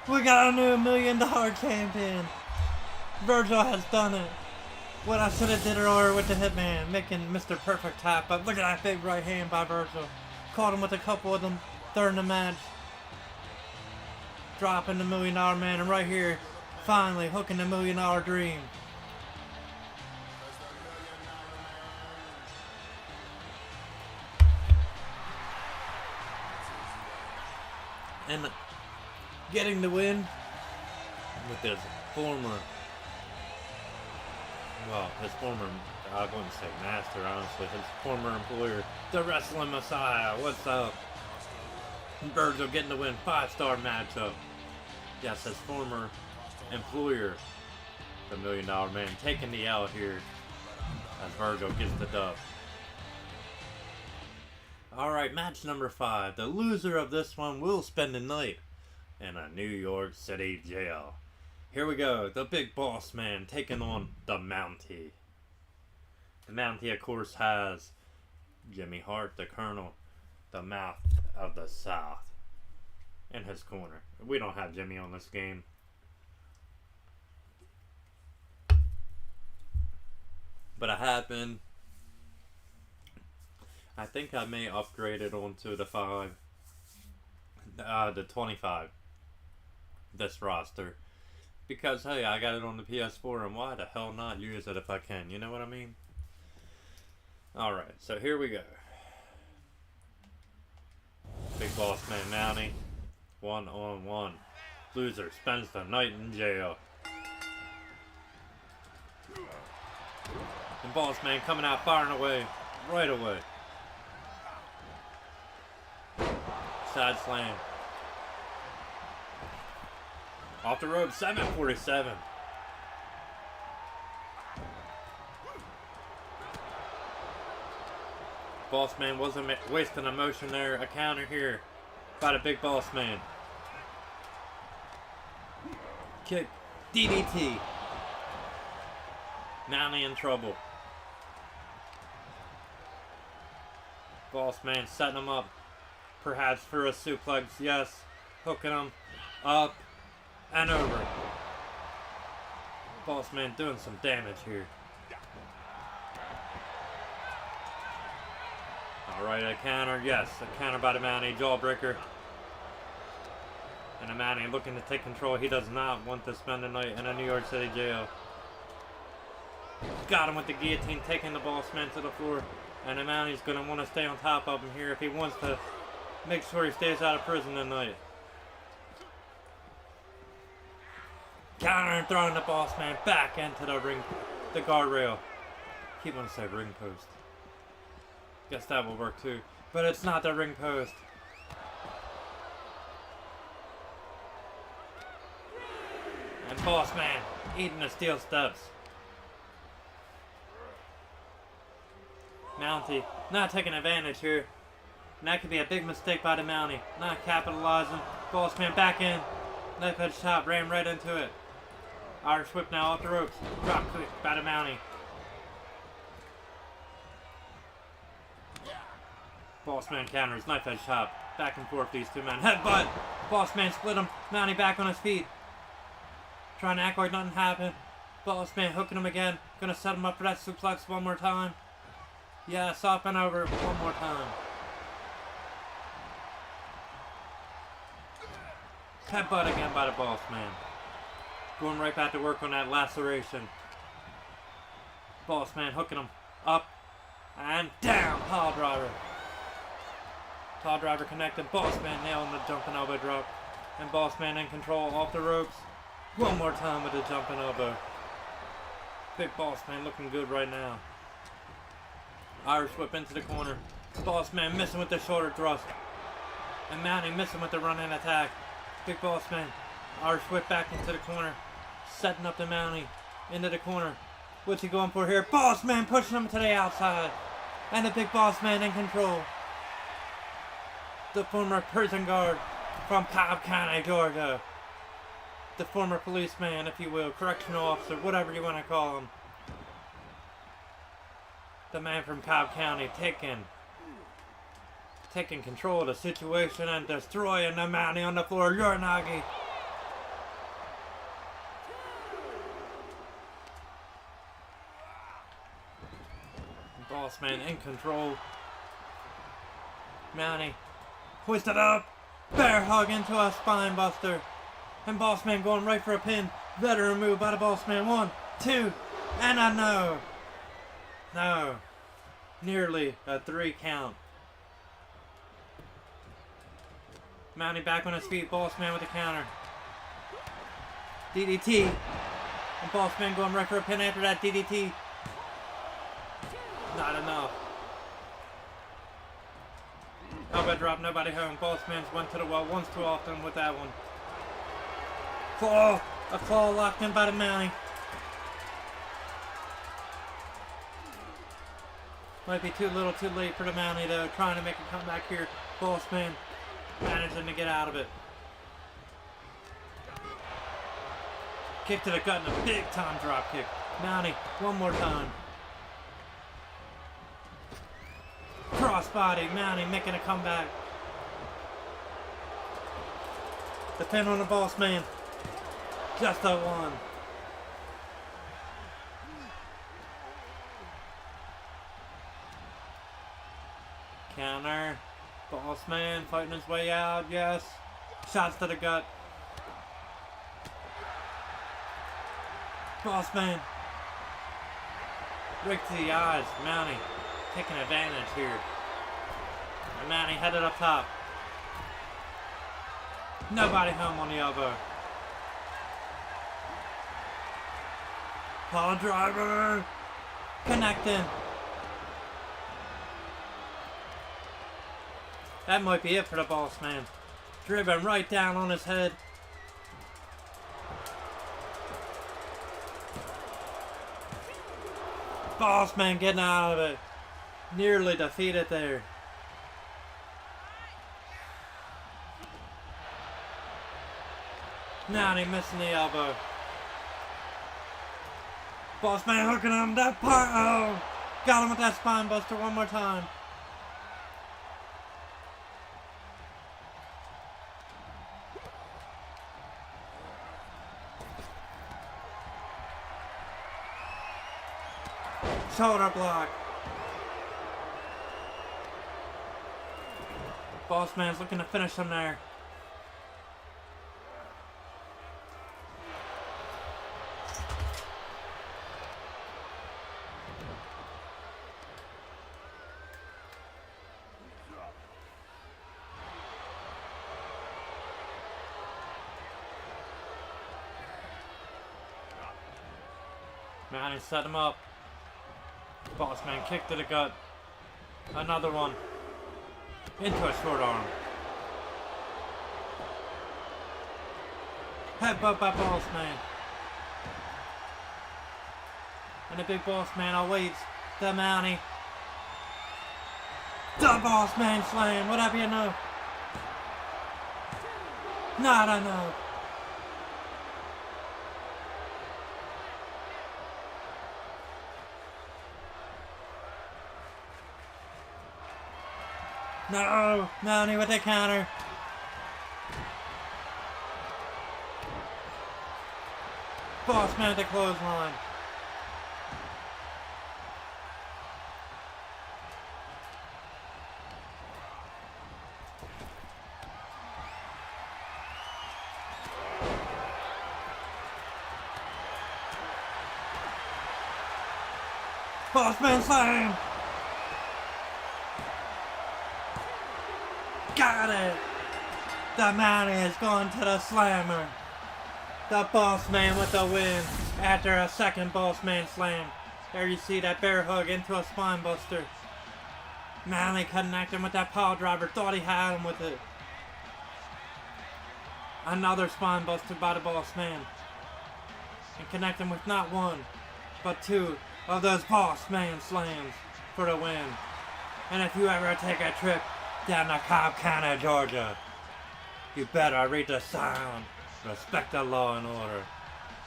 We got a new $1 million champion! Virgil has done it! What I should have did earlier with the Hitman, making Mr. Perfect tap, but look at that big right hand by Virgil. Caught him with a couple of them during the match. Dropping the $1 Million Man, and right here, finally hooking the $1 Million Dream. And getting the win with his former, I wouldn't say master, honestly, his former employer, the Wrestling Messiah. What's up? Virgil getting the win, 5-star matchup. Yes, his former employer, the $1 Million Man, taking the L here as Virgil gets the dub. Alright, match number 5. The loser of this one will spend the night in a New York City jail. Here we go. The Big Boss Man taking on the Mountie. The Mountie, of course, has Jimmy Hart, the Colonel, the Mouth of the South, in his corner. We don't have Jimmy on this game. But I have been. I think I may upgrade it onto the 25. This roster. Because, hey, I got it on the PS4, and why the hell not use it if I can? You know what I mean? Alright, so here we go. Big Boss Man Mountie. 1-on-1. Loser spends the night in jail. And Boss Man coming out firing away. Right away. Side slam. Off the rope, 747. Boss Man wasn't wasting emotion there. A counter here by the Big Boss Man. Kick. DDT. Mountie in trouble. Boss Man setting him up. Perhaps for a suplex. Yes. Hooking him up and over. Boss Man doing some damage here. Alright, a counter. Yes, a counter by the Mountie. Jawbreaker. And the Mountie looking to take control. He does not want to spend the night in a New York City jail. Got him with the guillotine, taking the Boss Man to the floor. And the Mountie's going to want to stay on top of him here if he wants to make sure he stays out of prison tonight. Counter and throwing the Boss Man back into the ring, the guardrail. Keep wanting to say ring post. Guess that will work too. But it's not the ring post. And Boss Man eating the steel steps. Mountie not taking advantage here. And that could be a big mistake by the Mountie. Not capitalizing. Boss Man back in. Left head shot ran right into it. Irish whip now off the ropes. Drop quick by the Mountie. Boss Man counters. Knife edge chop. Back and forth these two men. Headbutt. Boss Man split him. Mountie back on his feet. Trying to act like nothing happened. Boss Man hooking him again. Gonna set him up for that suplex one more time. Yeah, soften over one more time. Headbutt again by the Boss Man. Going right back to work on that laceration. Boss Man hooking him up and down. Pile driver. Pile driver connected. Boss Man nailing the jumping elbow drop. And Boss Man in control off the ropes. One more time with the jumping elbow. Big Boss Man looking good right now. Irish whip into the corner. Boss Man missing with the shoulder thrust. And Mountie missing with the run-in attack. Big Boss Man. Irish whip back into the corner. Setting up the Mountie into the corner. What's he going for here? Boss Man pushing him to the outside. And the Big Boss Man in control. The former prison guard from Cobb County, Georgia. The former policeman, if you will. Correctional officer, whatever you want to call him. The man from Cobb County taking control of the situation and destroying the Mountie on the floor. Uranagi. Boss Man in control. Mountie twisted up. Bear hug into a spine buster. And Boss Man going right for a pin. Veteran move by the Boss Man. 1, 2, and a no. No. Nearly a 3 count. Mountie back on his feet. Boss Man with the counter. DDT. And Boss Man going right for a pin after that DDT. Not enough. Elbow drop, nobody home. Boss Man's went to the well once too often with that one. Claw. A claw locked in by the Mountie. Might be too little too late for the Mountie though. Trying to make a comeback here. Boss Man managing to get out of it. Kick to the gut and a big time drop kick. Mountie, one more time. Crossbody, Mountie making a comeback. The pin on the Boss Man. Just a 1. Counter. Boss Man fighting his way out, yes. Shots to the gut. Boss Man. Right to the eyes. Mountie taking advantage here. And Mountie headed up top. Nobody home on the elbow. Paul driver. Connecting. That might be it for the Boss Man. Driven right down on his head. Boss Man getting out of it. Nearly defeated there. Mountie missing the elbow. Boss Man hooking him. That part. Oh! Got him with that spine buster one more time. Shoulder block. Boss Man's looking to finish him there. Mountie set him up. Boss Man kick to the gut. Another one. Into a short arm. Headbutt by Boss Man. And the big boss man awaits the Mountie. The boss man slam. Would that be enough? Not enough. No, Mountie with the counter. Boss man at the clothesline. Boss man slam. Got it! The Mountie has gone to the slammer. The boss man with the win after a second boss man slam. There you see that bear hug into a spine buster. Mountie connecting with that power driver. Thought he had him with it. Another spine buster by the boss man. And connecting with not one, but two of those boss man slams for the win. And if you ever take a trip down to Cobb County, Georgia, you better read the sign, respect the law and order,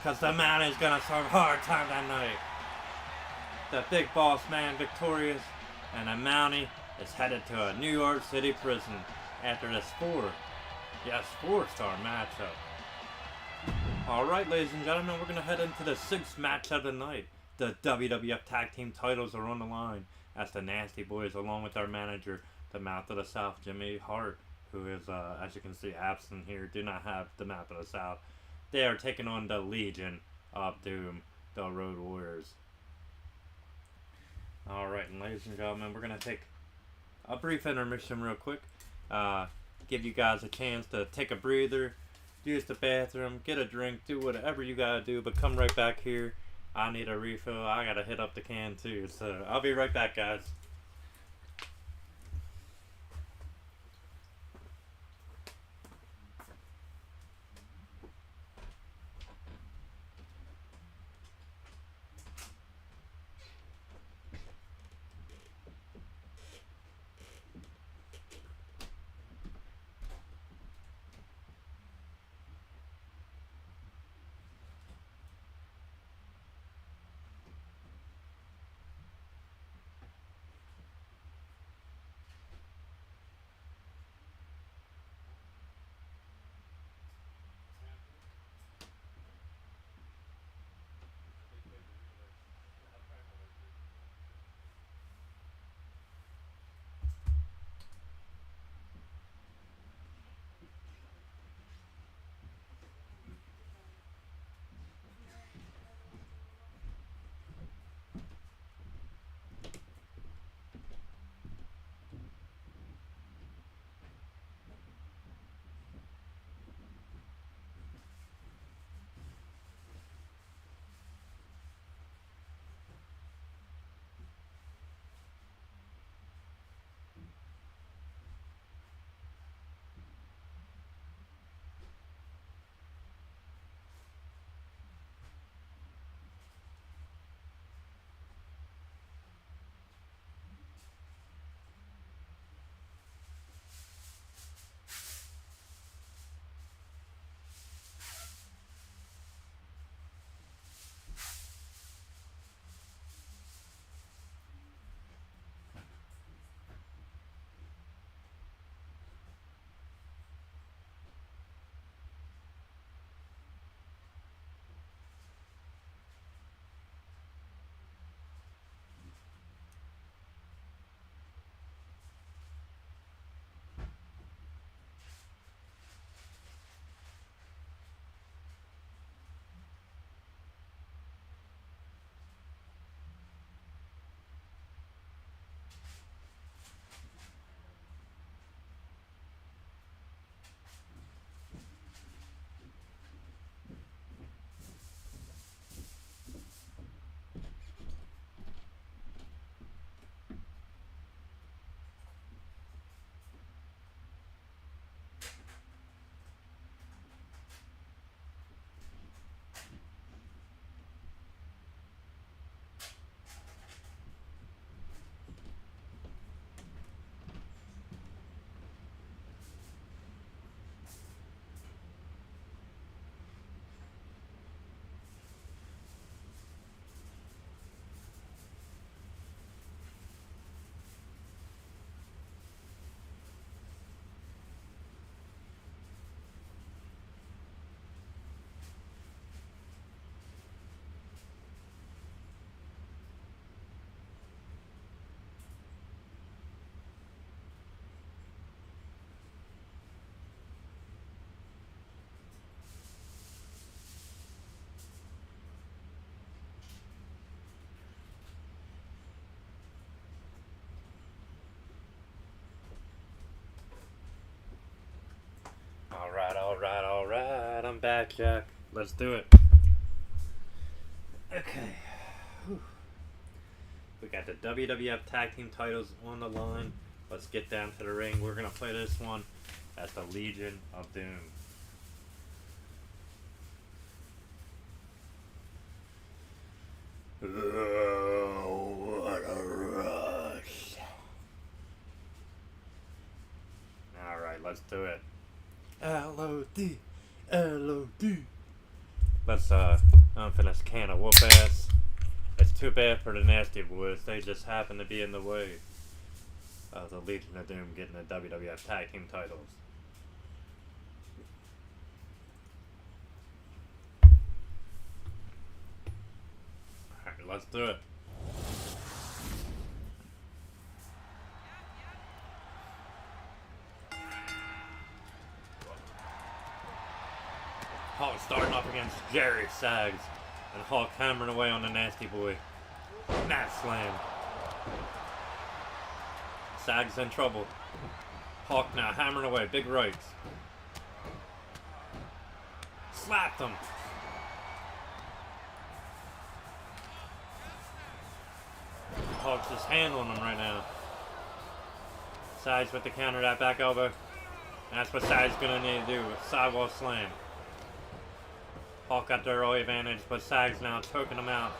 cause the Mountie's gonna serve hard time that night. The big boss man victorious, and the Mountie is headed to a New York City prison after this four-star matchup. Alright, ladies and gentlemen, we're gonna head into the sixth match of the night. The WWF Tag Team titles are on the line as the Nasty Boys, along with our manager, the Mouth of the South, Jimmy Hart, who is, as you can see, absent here, do not have the Mouth of the South. They are taking on the Legion of Doom, the Road Warriors. Alright, and ladies and gentlemen, we're going to take a brief intermission real quick. Give you guys a chance to take a breather, use the bathroom, get a drink, do whatever you got to do, but come right back here. I need a refill. I got to hit up the can too, so I'll be right back, guys. Alright, I'm back, Jack. Let's do it. Okay. Whew. We got the WWF Tag Team titles on the line. Let's get down to the ring. We're going to play this one as the Legion of Doom. Oh, what a rush. Alright, let's do it. L-O-D. L-O-D. Let's unfinish can of whoop ass. It's too bad for the Nasty Boys. They just happen to be in the way of the Legion of Doom getting the WWF Tag Team titles. Alright, let's do it. Hulk starting off against Jerry Sags, and Hulk hammering away on the Nasty Boy. Mat slam. Sags in trouble. Hulk now hammering away, big rights. Slapped him. Hulk's just handling him right now. Sags with the counter, that back elbow. And that's what Sags gonna need to do, sidewall slam. Hulk got the early advantage, but Sags now choking him out.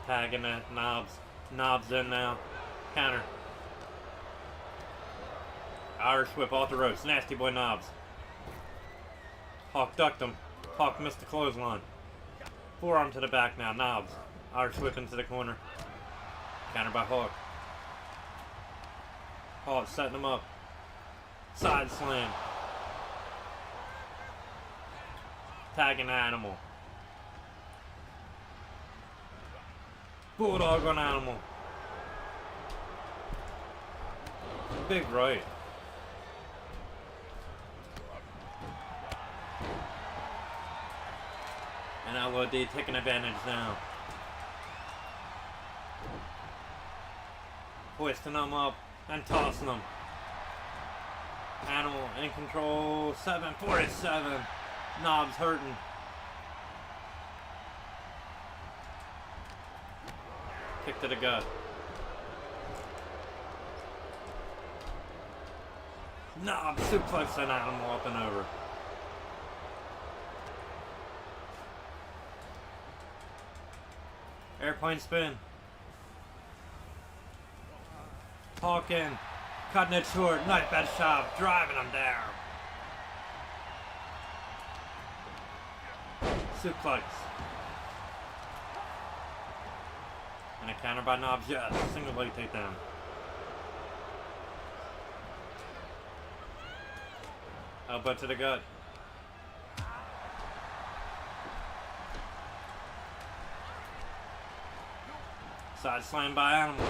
Tagging the Knobs. Knobs in now. Counter. Irish whip off the ropes. Nasty Boy Knobs. Hulk ducked him. Hulk missed the clothesline. Forearm to the back now. Knobs. Irish whip into the corner. Counter by Hulk. Hulk setting him up. Side slam. Tagging Animal. Bulldog on Animal. Big right. And LOD taking advantage now. Hoisting them up and tossing them. Animal in control. 747. Knobs hurting. Kick to the gut. Knobs suplex an Animal up and over. Airplane spin. Hulk in. Cutting it short. Knife edge chop. Driving him down. Suplex. And a counter by Knobs, yes. Single leg takedown. Elbow to the gut. Side slam by Animal.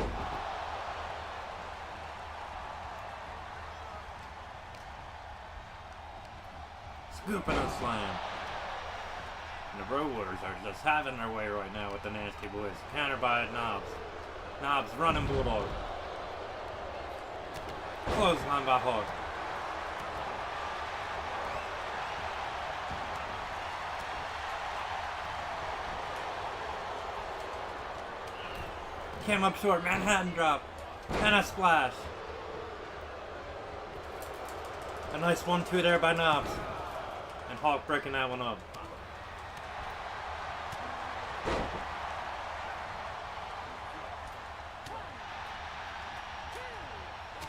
Scooping a slam. And the Road Warriors are just having their way right now with the Nasty Boys. Counter by Knobs. Knobs running Bulldog. Clothesline by Hulk. Came up short, Manhattan drop. And a splash. A nice 1-2 there by Knobs. And Hulk breaking that one up.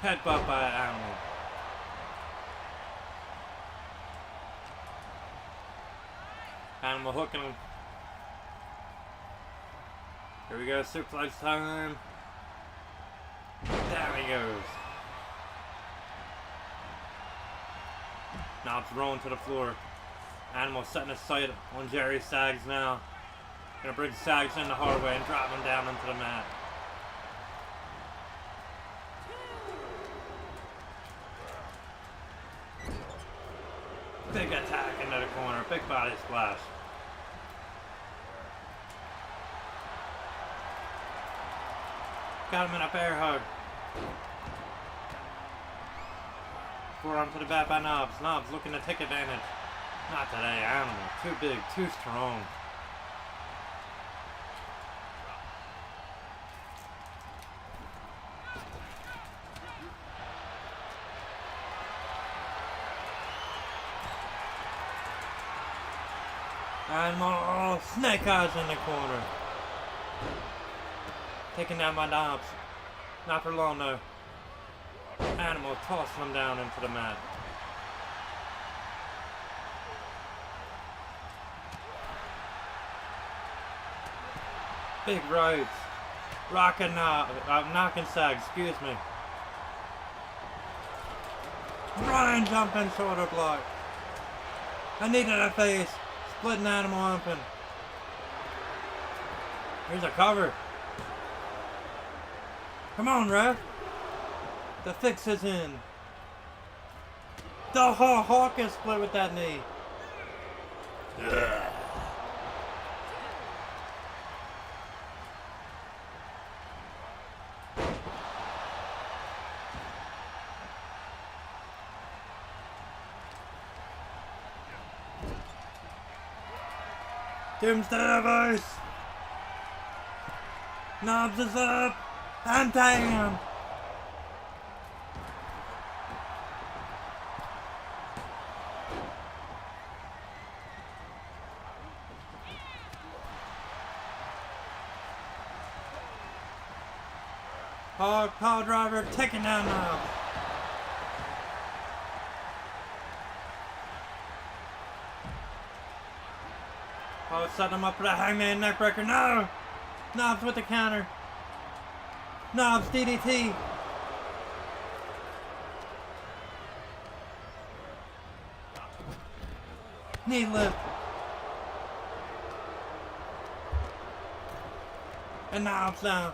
Headbutt by Animal. Animal hooking him. Here we go, suplex time. There he goes. Knobs rolling to the floor. Animal setting his sight on Jerry Sags now. Gonna bring Sags in the hard way and drop him down into the mat. Big attack into the corner, big body splash. Got him in a bear hug. Forearm to the back by Knobs. Knobs looking to take advantage. Not today, Animal. Too big, too strong. Animal, oh, snake eyes in the corner. Taken down by Knobs. Not for long though. Animal tossing him down into the mat. Big rights. Rocking knocking sag, excuse me. Ryan jumping shoulder block. I needed a face. Splitting Animal open. Here's a cover. Come on, ref. The fix is in. The Hawk is split with that knee. Yeah. Doomsday device. Knobs is up. And damn. Hawk power driver taking down Knobs. Oh, setting him up for the Hangman neckbreaker. No! Knobs with the counter. Knobs DDT. Knee lift. And Knobs now.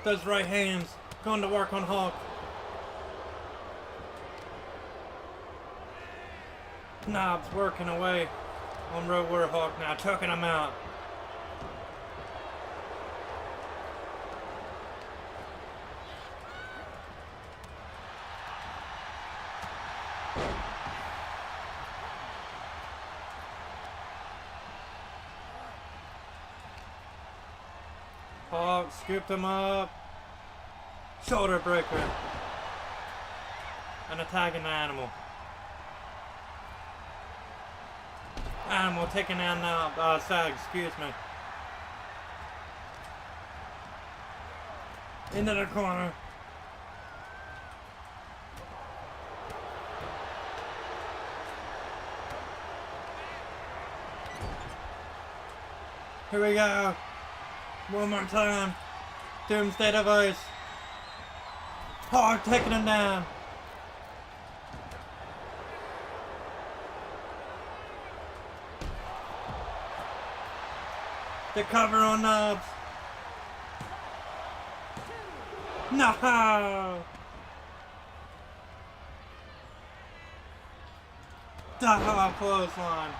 Those right hands going to work on Hawk. Knobs working away on Road Warrior Hawk now, choking him out. Hawk scooped him up. Shoulder breaker. And attacking the Animal. Animal taking down now, Sag, excuse me. Into the corner. Here we go. One more time. Doomsday device. Hawk taking him down. The cover on Knobs. No! The clothesline.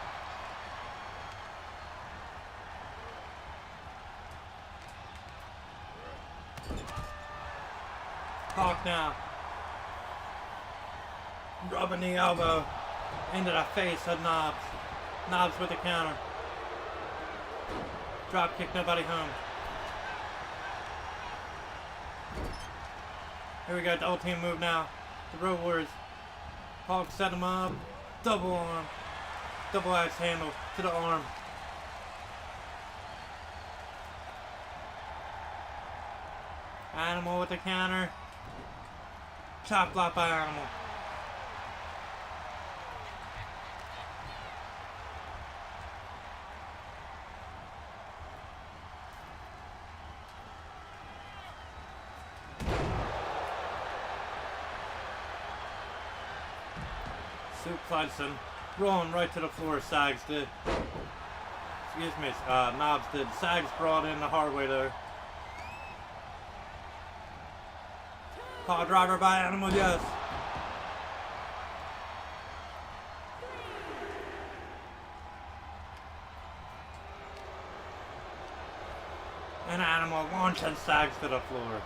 Hawk now. Rubbing the elbow into the face of Knobs. Knobs with the counter. Drop kick, nobody home. Here we go, double team move now. The Road Warriors. Hawk set him up. Double arm. Double axe handle to the arm. Animal with the counter. Chop block by Animal. Suplexing, rolling right to the floor. Sags did. Excuse me, Knobs did. Sags brought in the hard way there. Power driver by Animal, yes. And Animal launching Sags to the floor.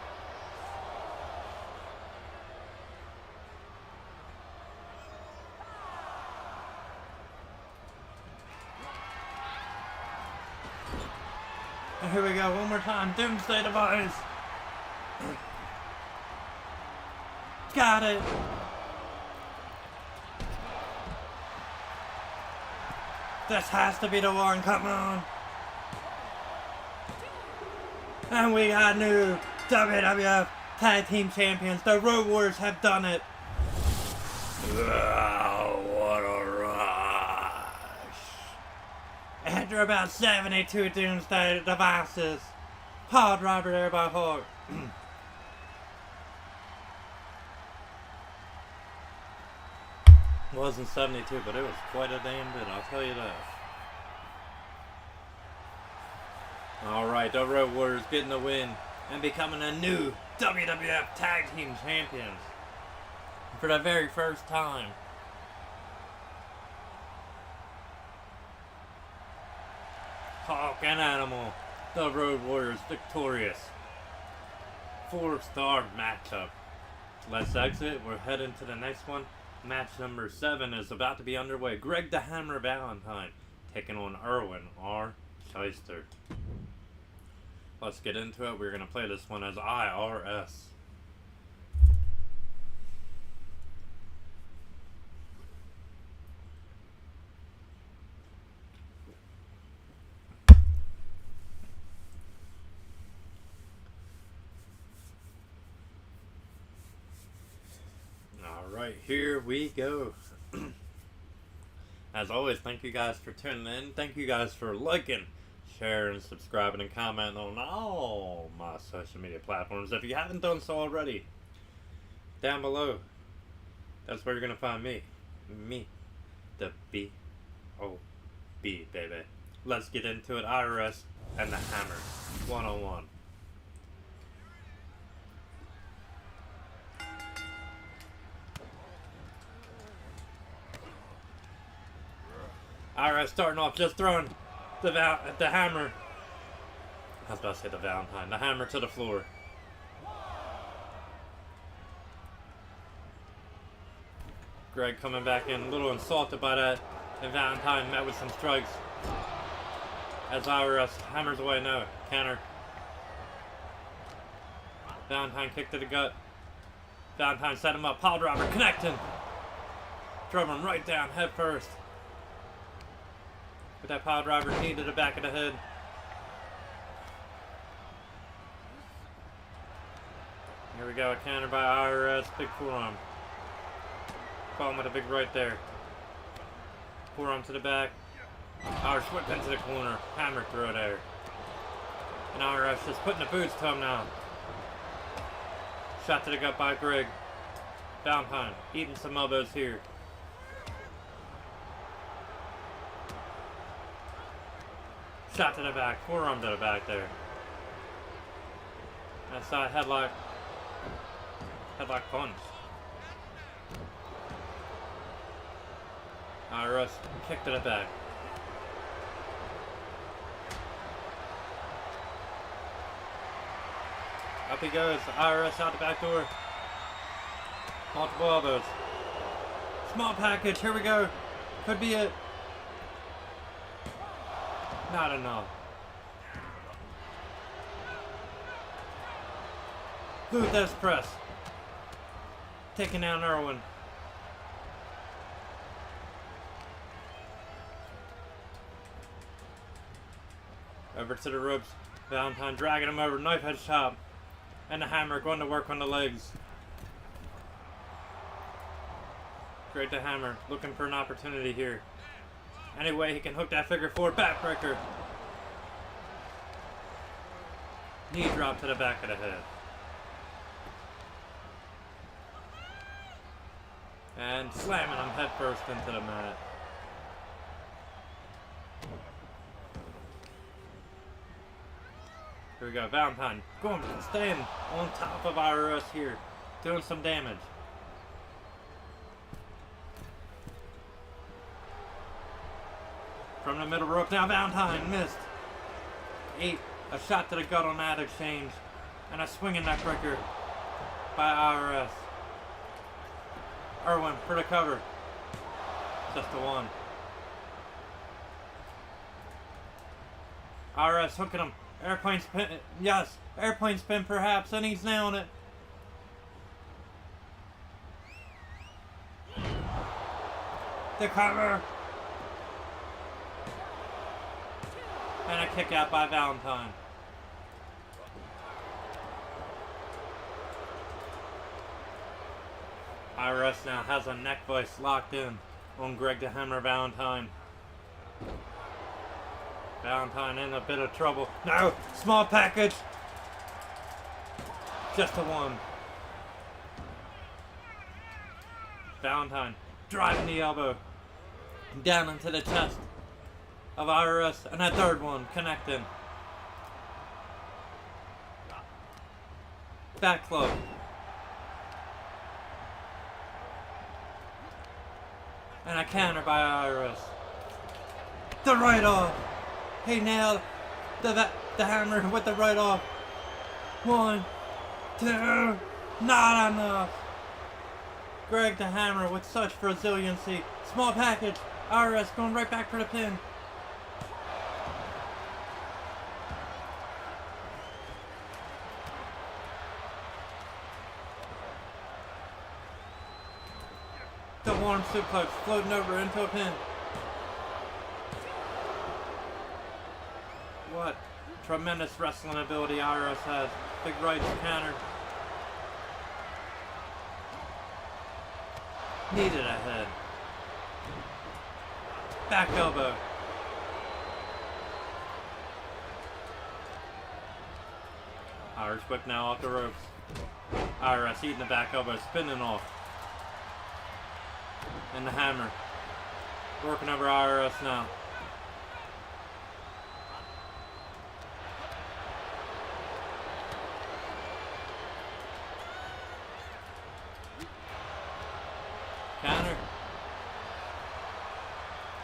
And here we go, one more time. Doomsday device. Got it. This has to be the one, come on. And we got new WWF Tag Team Champions. The Road Warriors have done it. Oh, what a rush. After about 72 Doomsday devices. Paul Driver there by Hawk. Wasn't 72, but it was quite a damn bit, I'll tell you that. Alright, the Road Warriors getting the win and becoming a new WWF Tag Team Champions for the very first time. Hawk and Animal, the Road Warriors victorious. 4-star matchup. Let's exit, we're heading to the next one. Match number 7 is about to be underway. Greg the Hammer Valentine taking on Erwin R. Shyster. Let's get into it. We're going to play this one as IRS. Alright, here we go. As always, thank you guys for tuning in. Thank you guys for liking, sharing, subscribing, and commenting on all my social media platforms. If you haven't done so already, down below, that's where you're going to find me. Me. The B.O.B. baby. Let's get into it. IRS and the Hammer. 1-on-1. IRS starting off just throwing the Hammer. I was about to say the Valentine. The Hammer to the floor. Greg coming back in, a little insulted by that. And Valentine met with some strikes. As IRS hammers away. No. Counter. Valentine kick to the gut. Valentine set him up. Pile driver connecting. Drove him right down head first. With that pile driver knee to the back of the head. Here we go, a counter by IRS, big forearm. Caught him with a big right there. Forearm to the back. IRS whip into the corner. Hammer throw there. And IRS just putting the boots to him now. Shot to the gut by Greg. Valentine eating some elbows here. Shot to the back, forearm to the back there. That side headlock. Headlock punch. IRS kick to the back. Up he goes. IRS out the back door. Multiple elbows. Small package. Here we go. Could be it. Not enough. Luthes press. Taking down Erwin. Over to the ropes. Valentine dragging him over. Knife head chop. And the Hammer going to work on the legs. Great the Hammer. Looking for an opportunity here. Anyway, he can hook that figure four backbreaker. Knee drop to the back of the head. And slamming him head first into the mat. Here we go, Valentine going, staying on top of IRS here, doing some damage. From the middle rope now, Valentine missed. A shot to the gut on that exchange. And a swinging neckbreaker by IRS. Erwin for the cover. Just the one. IRS hooking him. Airplane spin. Yes, airplane spin perhaps, and he's nailing it. The cover. And a kick out by Valentine. IRS now has a neck vice locked in on Greg the Hammer Valentine. Valentine in a bit of trouble. No! Small package! Just a one. Valentine driving the elbow down into the chest of IRS, and a third one connecting. Back club. And a counter by IRS. The right off. He nailed the hammer with the right off. 1, 2, not enough. Greg the Hammer with such resiliency. Small package. IRS going right back for the pin. The warm suplex floating over into a pin. What tremendous wrestling ability IRS has. Big right counter. Needed a head. Back elbow. Irish whip now off the ropes. IRS eating the back elbow, spinning off. And the hammer. Working over IRS now. Counter.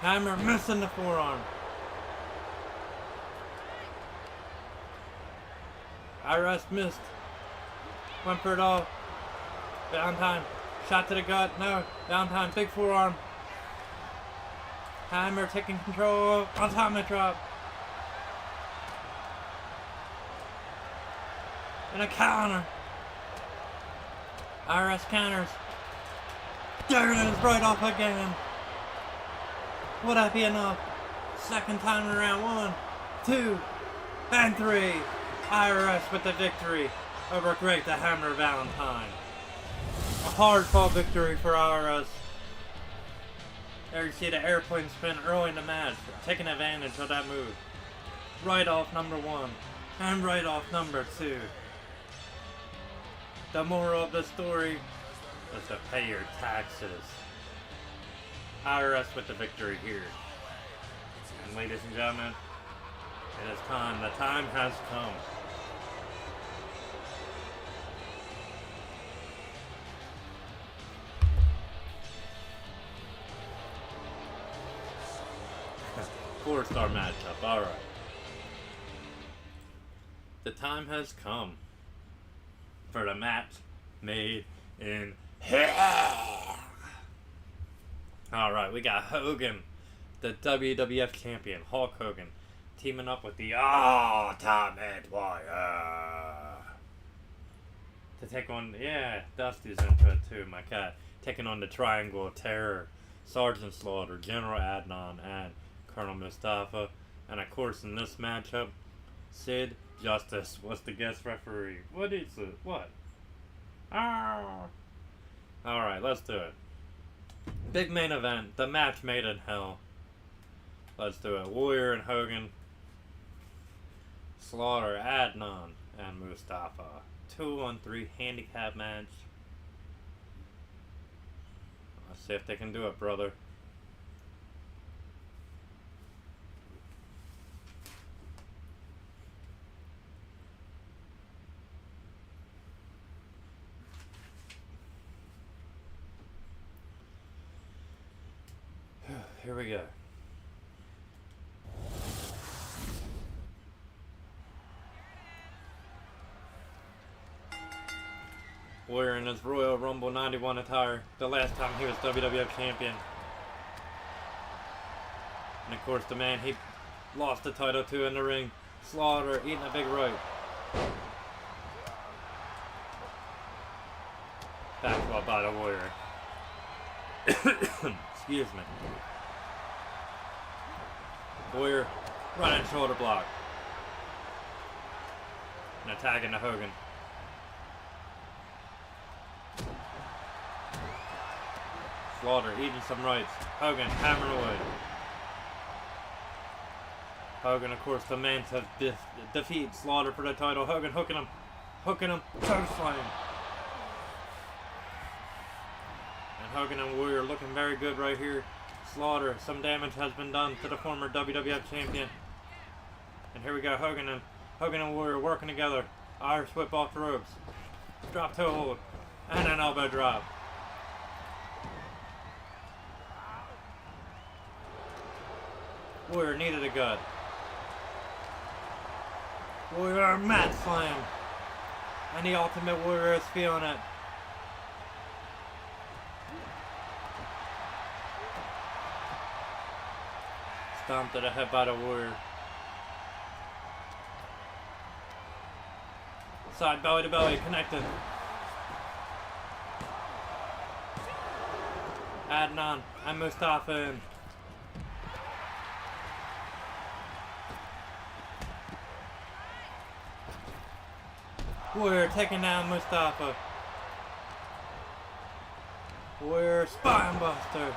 Hammer missing the forearm. IRS missed. Went for it all. Valentine. Shot to the gut. No. Valentine. Big forearm. Hammer taking control. Atomic drop. And a counter. IRS counters. There it is. Right off again. Would that be enough? Second time around. 1, 2, and 3. IRS with the victory over Greg the Hammer Valentine. A hard-fought victory for IRS. There you see the airplane spin early in the match, taking advantage of that move. Right off number 1, and right off number 2. The moral of the story is to pay your taxes. IRS with the victory here. And ladies and gentlemen, it is time. The time has come. Four-star matchup, alright. The time has come for the match made in hell. Alright, we got Hogan, the WWF champion, Hulk Hogan, teaming up with the Ultimate Warrior to take on, Dusty's into it too, my cat, taking on the Triangle of Terror, Sergeant Slaughter, General Adnan, and Colonel Mustafa. And of course, in this matchup, Sid Justice was the guest referee. What is it? What? Alright, let's do it. Big main event, the match made in hell. Let's do it. Warrior and Hogan, Slaughter, Adnan, and Mustafa. 2-on-3 handicap match. Let's see if they can do it, brother. Here we go. Warrior in his Royal Rumble 91 attire, the last time he was WWF champion. And of course the man he lost the title to in the ring, Slaughter eating a big right. Backflip by the Warrior. Excuse me. Warrior running shoulder block. And attacking to Hogan. Slaughter eating some rights. Hogan hammering away. Hogan, of course, the man to defeat Slaughter for the title. Hogan hooking him, toe slam. And Hogan and Warrior looking very good right here. Slaughter, some damage has been done to the former WWF champion. And here we go, Hogan and Warrior working together. Irish whip off the ropes. Drop toe hold. And an elbow drop. Warrior needed a gut. Warrior mat slam. And the Ultimate Warrior is feeling it. Stomp to the head by the Warrior. Side belly to belly, connected. Adnan and Mustafa in. Warrior taking down Mustafa. Warrior spine buster.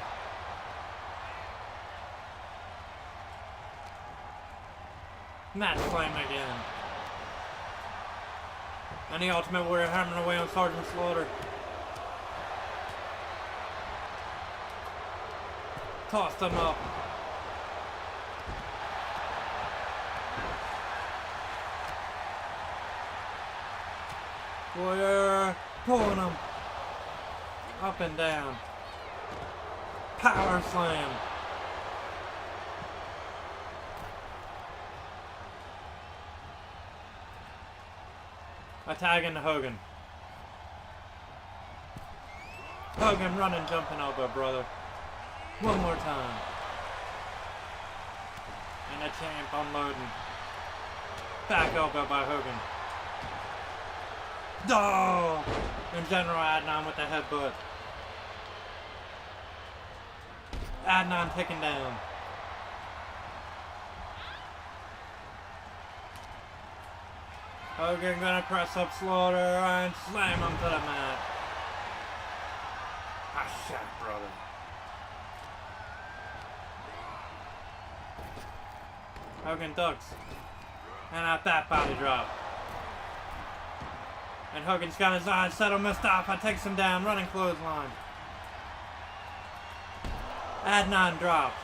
Mat slam again. And the Ultimate Warrior hammering away on Sergeant Slaughter. Tossed him up. Warrior pulling him up and down. Power slam. Attacking to Hogan. Hogan running, jumping elbow, brother. One more time. And the champ unloading. Back elbow by Hogan. Oh! And General Adnan with the headbutt. Adnan taken down. Hogan gonna press up Slaughter and slam him to the mat. Ah, shot, brother. Hogan ducks. And out that body drop. And Hogan's got his eyes set on Mustafa, takes him down, running clothesline. Adnan dropped.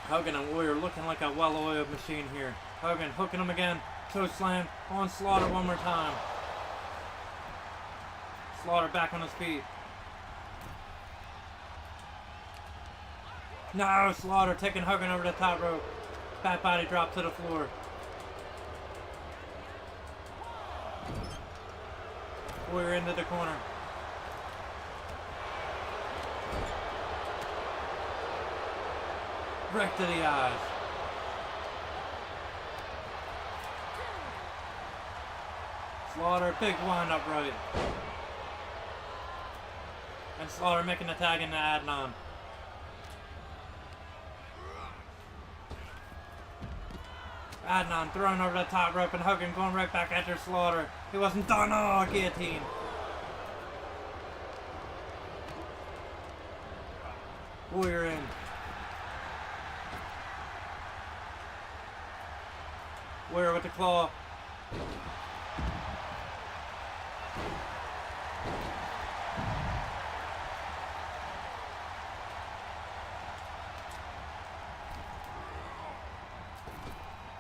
Hogan and Warrior looking like a well-oiled machine here. Hogan hooking him again, toe slam on Slaughter one more time. Slaughter back on his feet. No, Slaughter taking Hogan over the top rope. Back body drop to the floor. Warrior into the corner. Wreck to the eyes. Slaughter, big wind up right. And Slaughter making the tag into Adnan. Adnan thrown over the top rope and Hogan going right back after Slaughter. He wasn't done. Oh, guillotine. Warrior in. Warrior with the claw.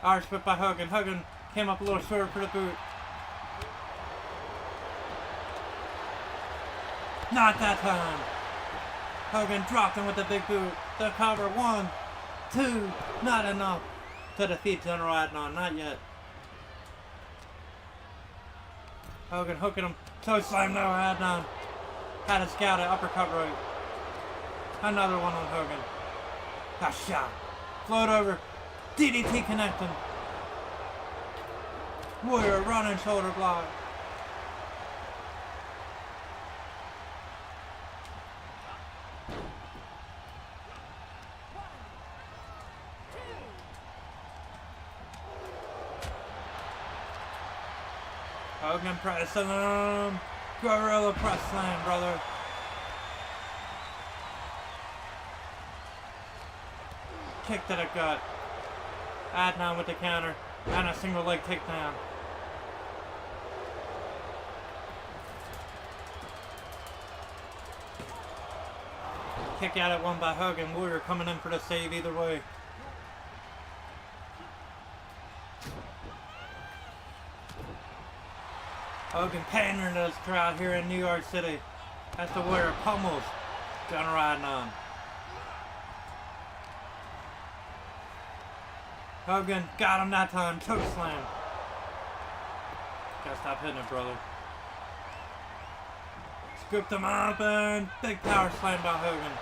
Irish whip by Hogan. Hogan came up a little short for the boot. Not that time. Hogan dropped him with the big boot. The cover. 1, 2. Not enough to defeat General Adnan. Not yet. Hogan hooking him. Toe slam. No, Adnan had a scout at uppercut right. Another one on Hogan. A shot. Float over. DDT connecting. Warrior running shoulder block. Hogan pressing him. Gorilla press slam, brother. Kick to the gut. Adnan with the counter. And a single leg takedown. Kick out at one by Hogan. Warrior coming in for the save either way. Hogan pandering to this crowd here in New York City. That's the Warrior pummels General Adnan. Hogan got him that time. Choke slam. Gotta stop hitting it, brother. Scooped him up and big power slam by Hogan.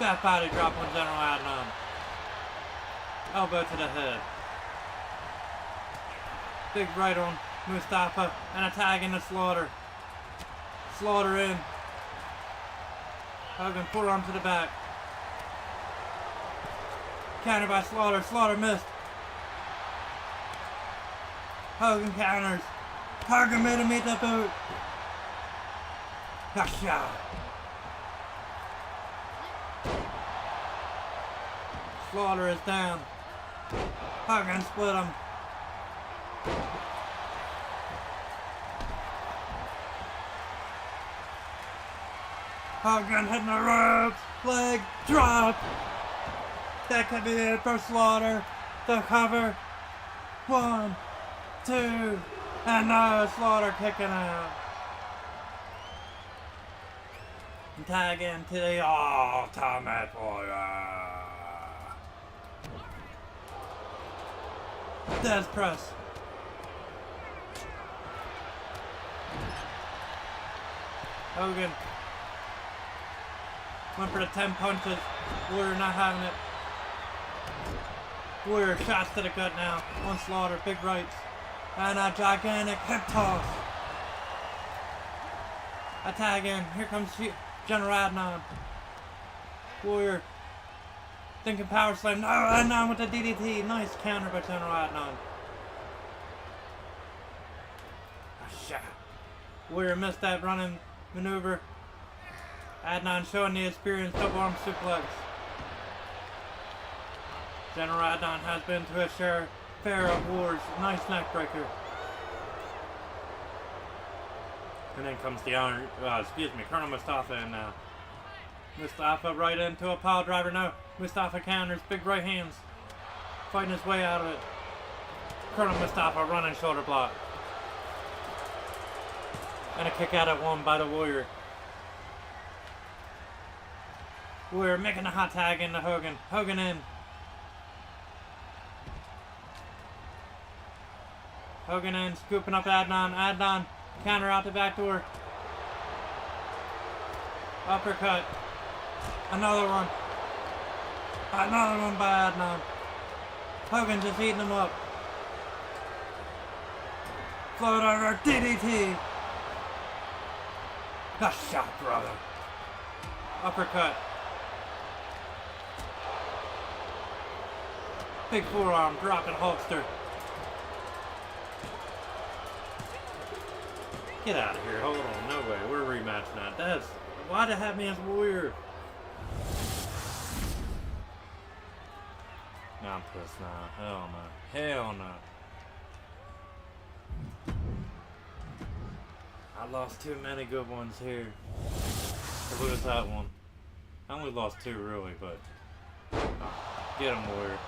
Back body drop on General Adnan. Elbow to the head. Big right on Mustafa and a tag in the Slaughter. Slaughter in. Hogan forearm to the back. Counter by Slaughter. Slaughter missed. Hogan counters. Hogan made him meet the boot. Gotcha. Slaughter is down. Hogan split him. Hogan hitting the ropes. Leg drop. That could be it for Slaughter. The cover. 1, 2, and now Slaughter kicking out. And tag into the Ultimate Warrior. Death press. Hogan went for the 10 punches. Warrior not having it. Warrior shots to the gut now. On Slaughter, big rights. And a gigantic hip toss. A tag in. Here comes General Adnan. Warrior thinking power slam. No, Adnan with the DDT. Nice counter by General Adnan. A shot. Warrior missed that running maneuver. Adnan showing the experience. Double arm suplex. General Adnan has been to his share of wars. Nice neck breaker. And then comes the Colonel Mustafa in now. Mustafa right into a pile driver. No, Mustafa counters. Big right hands. Fighting his way out of it. Colonel Mustafa running shoulder block. And a kick out at one by the Warrior. Warrior making a hot tag into Hogan. Hogan in. Hogan in, scooping up Adnan. Adnan, counter out the back door. Uppercut. Another one. Another one by Adnan. Hogan just eating him up. Float over, DDT. Good shot, brother. Uppercut. Big forearm, dropping Hulkster. Get out of here, hold on, no way, we're rematching that. That's, why'd it have me as Warrior? Nah, I'm pissed now, hell no, hell no. I lost too many good ones here to lose that one. I only lost 2 really, but get him, Warrior.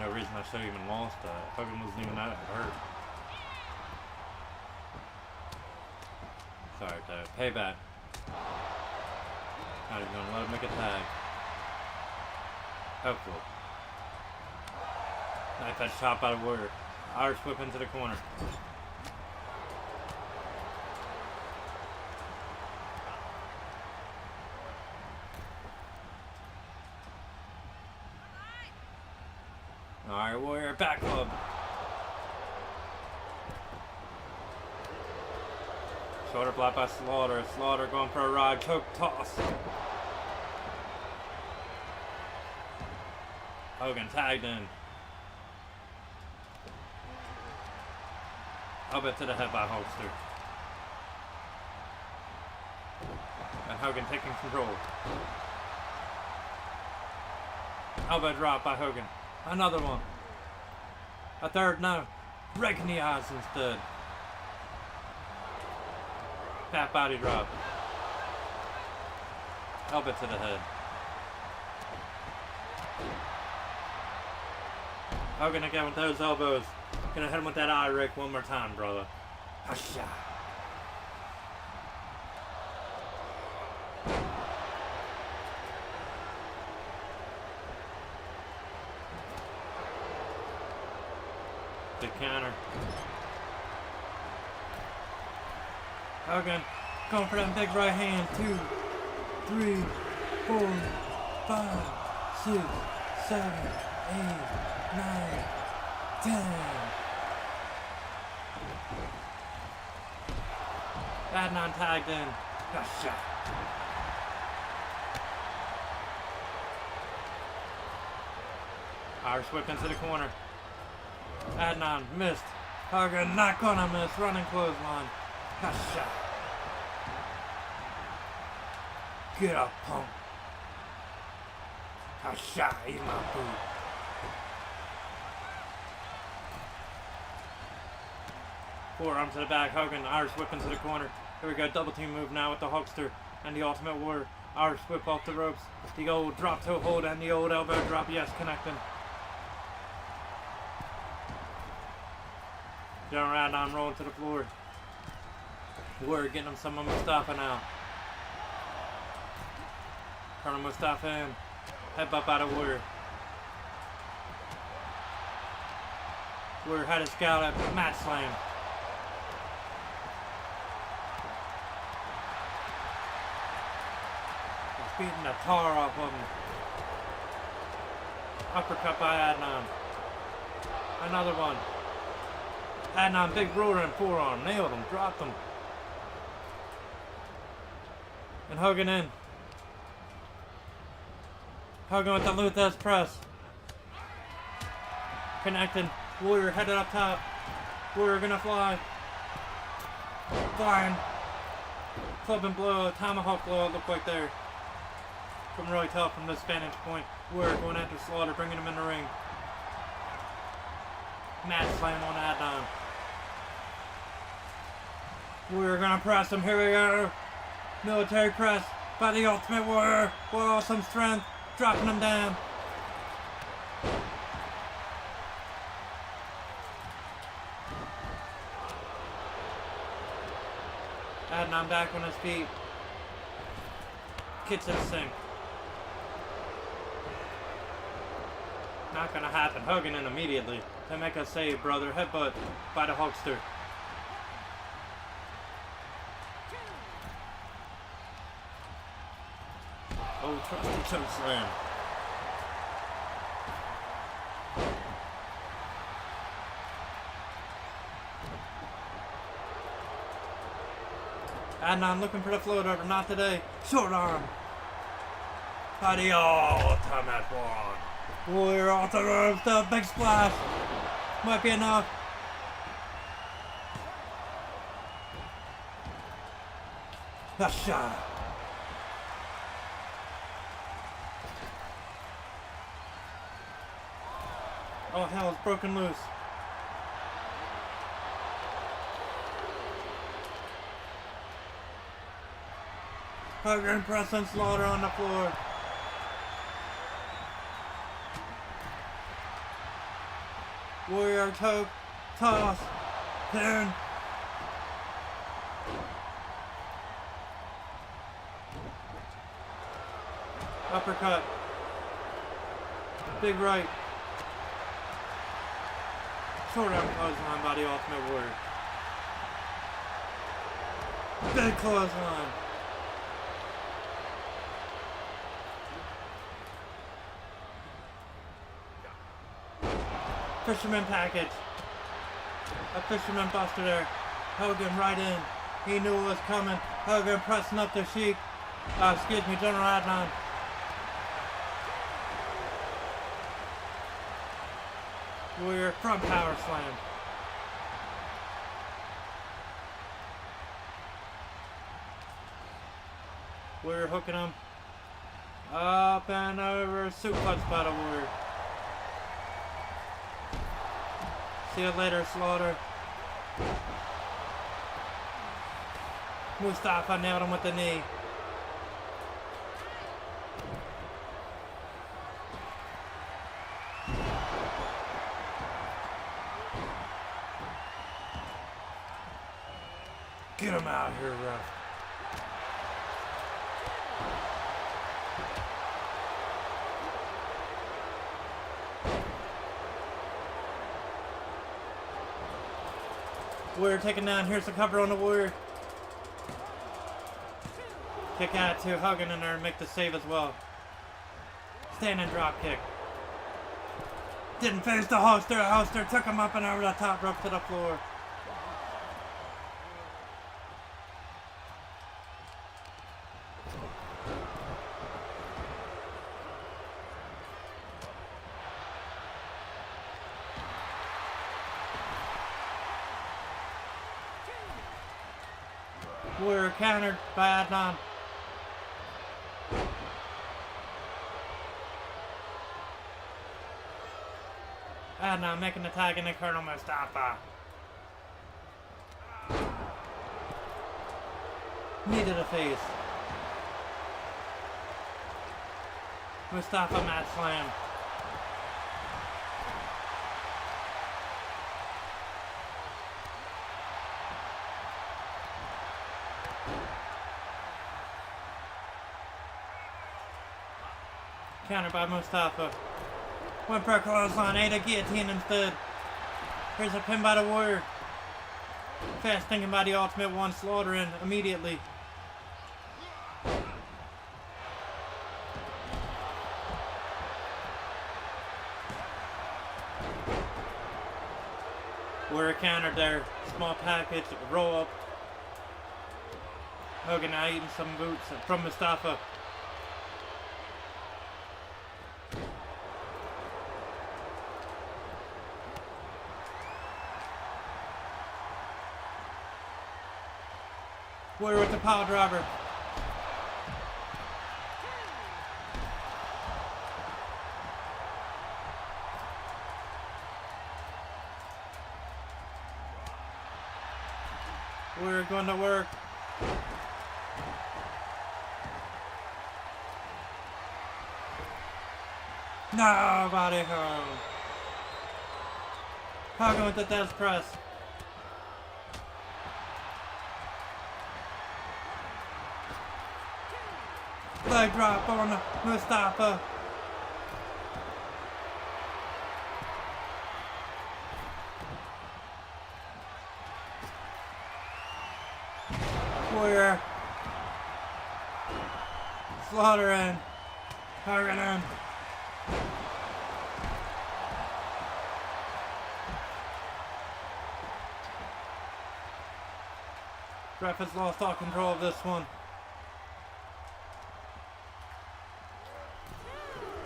No reason I should have even lost that. Hogan wasn't even that hurt. Sorry, though. Payback. Not even gonna let him make a tag. Hopefully. Knife that shot by the Warrior. Irish whip into the corner. back club. Shoulder block by Slaughter. Slaughter going for a ride. Choke toss. Hogan tagged in. Elbow to the head by Hulkster. And Hogan taking control. Elbow drop by Hogan. Another one. A third now. Right in the eyes instead. Half body drop. Elbow to the head. Hogan again with those elbows. Gonna hit him with that eye rake one more time, brother. Hasha. Big counter. Hogan going for that big right hand. 2, 3, 4, 5, 6, 7, 8, 9, 10. Adnan tagged in. Gotcha. Irish whip into the corner. Adnan missed. Hogan not gonna miss. Running clothesline. Gotcha. Get up, punk. Gotcha. Eat my food. Forearm to the back. Hogan, Irish whip into the corner. Here we go. Double team move now with the Hulkster and the Ultimate Warrior. Irish whip off the ropes. The old drop toe hold and the old elbow drop. Yes, connecting. Going around on rolling to the floor. Warrior getting him some of Mustafa now. Turning Mustafa in. Headbutt by the Warrior. Warrior had his scallop. Mat slam. Beating the tar off of him. Uppercut by Adnan. Another one. Adnan, big roller and forearm. Nailed him. Dropped him. And Hogan in. Hogan with the Luthez press. Connecting. Warrior headed up top. Warrior gonna fly. Flying. Club and blow. Tomahawk blow. It looked like there. From really tough from this vantage point. Warrior going after Slaughter, bringing him in the ring. Mat slam on Adnan. Warrior gonna press him. Here we go. Military press by the Ultimate Warrior. With awesome strength. Dropping him down. Adnan back on his feet. Kitchen sink. Not gonna happen. Hogan in immediately to make a save, brother. Headbutt by the Hulkster. Oh, triple choke slam. Adnan looking for the float over, not today. Short arm. By the Ultimate Warrior. Warrior off the ropes, the big splash. Might be enough. A shot. Oh hell, it's broken loose. Hogan pressing Slaughter on the floor. Warrior choke, toss, pin. Uppercut. Big right. Short arm clothesline by the Ultimate Warrior. Big clothesline. Fisherman package. A fisherman buster there. Hogan right in. He knew it was coming. Hogan pressing up the Sheik. Excuse me, General Adnan. We're from Power Slam. We're hooking him. Up and over. Suplex by the Warrior. See you later, Slaughter. Mustafa nailed him with the knee. Get him out here, ref. Warrior taken down. Here's the cover on the Warrior. Kick out to Hogan in there and make the save as well. Standing drop kick. Didn't finish the holster. Holster took him up and over the top rope to the floor. Warrior countered by Adnan. Adnan making the tag in the Colonel Mustafa. Knee to the face. Mustafa mat slam. Counter by Mustafa. Went for a clothesline, ate a guillotine instead. Here's a pin by the Warrior. Fast thinking by the Ultimate One, Slaughter in immediately. Warrior countered there. Small package, roll up. Hogan now eating some boots from Mustafa. Warrior with the pile driver. Warrior going to work. Nobody home. Hogan with the death press. Leg drop on Mustafa. Warrior. Slaughter in. Hogan in. Ref has lost all control of this one.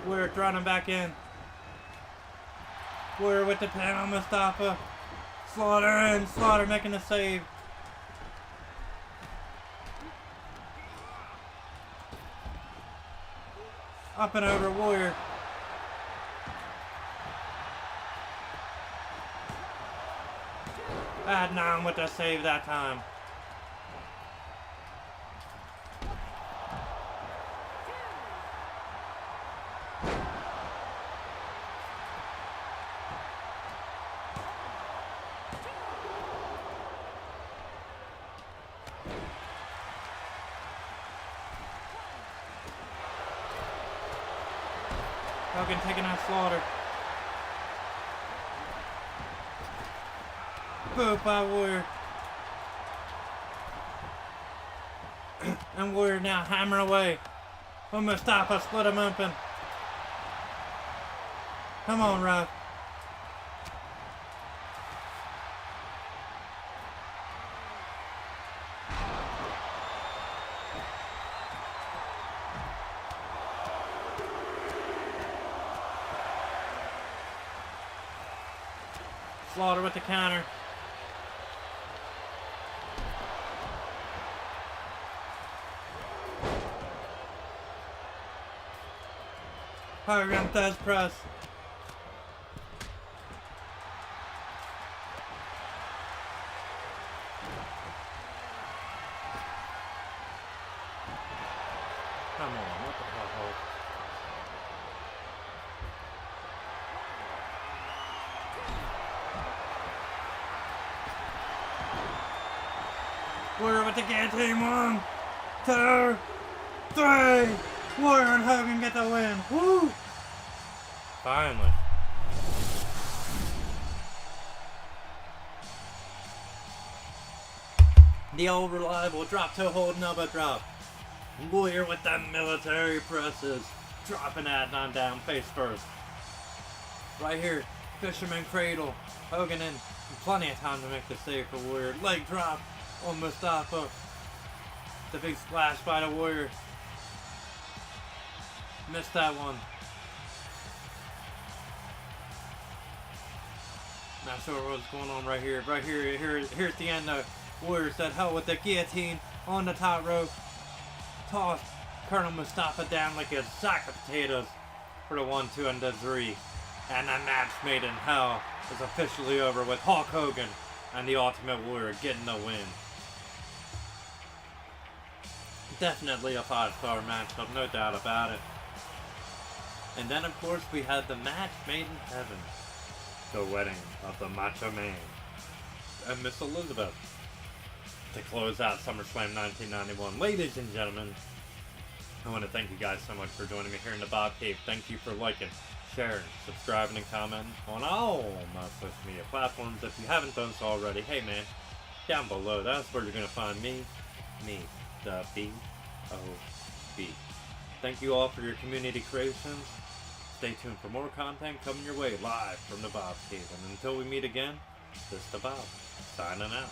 Warrior throwing him back in. Warrior with the pin on Mustafa. Slaughter in. Slaughter making the save. Up and over Warrior. Adnan with the save that time. Hogan taking out Slaughter. Boot by Warrior. And Warrior now hammering away. When Mustafa split him open. Come on, ref. Slaughter with the counter. Hogan third press. Come on, what the hell? Warrior with the guillotine. 1, 2, 3. Warrior and Hogan get the win. Woo! Finally. The old reliable drop toe hold elbow drop. Warrior with the military presses. Dropping that on down face first. Right here, Fisherman Cradle. Hogan in plenty of time to make the save for Warrior. Leg drop on Mustafa. The big splash by the Warrior. Missed that one. Not sure what's going on right here. Right here, here's the end though. Warrior said hell with the guillotine on the top rope. Tossed Colonel Mustafa down like a sack of potatoes for the 1, 2, and the 3. And the match made in hell is officially over with Hulk Hogan and the Ultimate Warrior getting the win. Definitely a 5-star matchup, no doubt about it. And then of course we had the match made in heaven. The wedding of the Macho Man and Miss Elizabeth to close out SummerSlam 1991. Ladies and gentlemen, I want to thank you guys so much for joining me here in the Bob Cave. Thank you for liking, sharing, subscribing, and commenting on all my social media platforms. If you haven't done so already, hey man, down below, that's where you're going to find me, the B.O.B. Thank you all for your community creations. Stay tuned for more content coming your way live from the Bob Cave. And until we meet again, this is the Bob, signing out.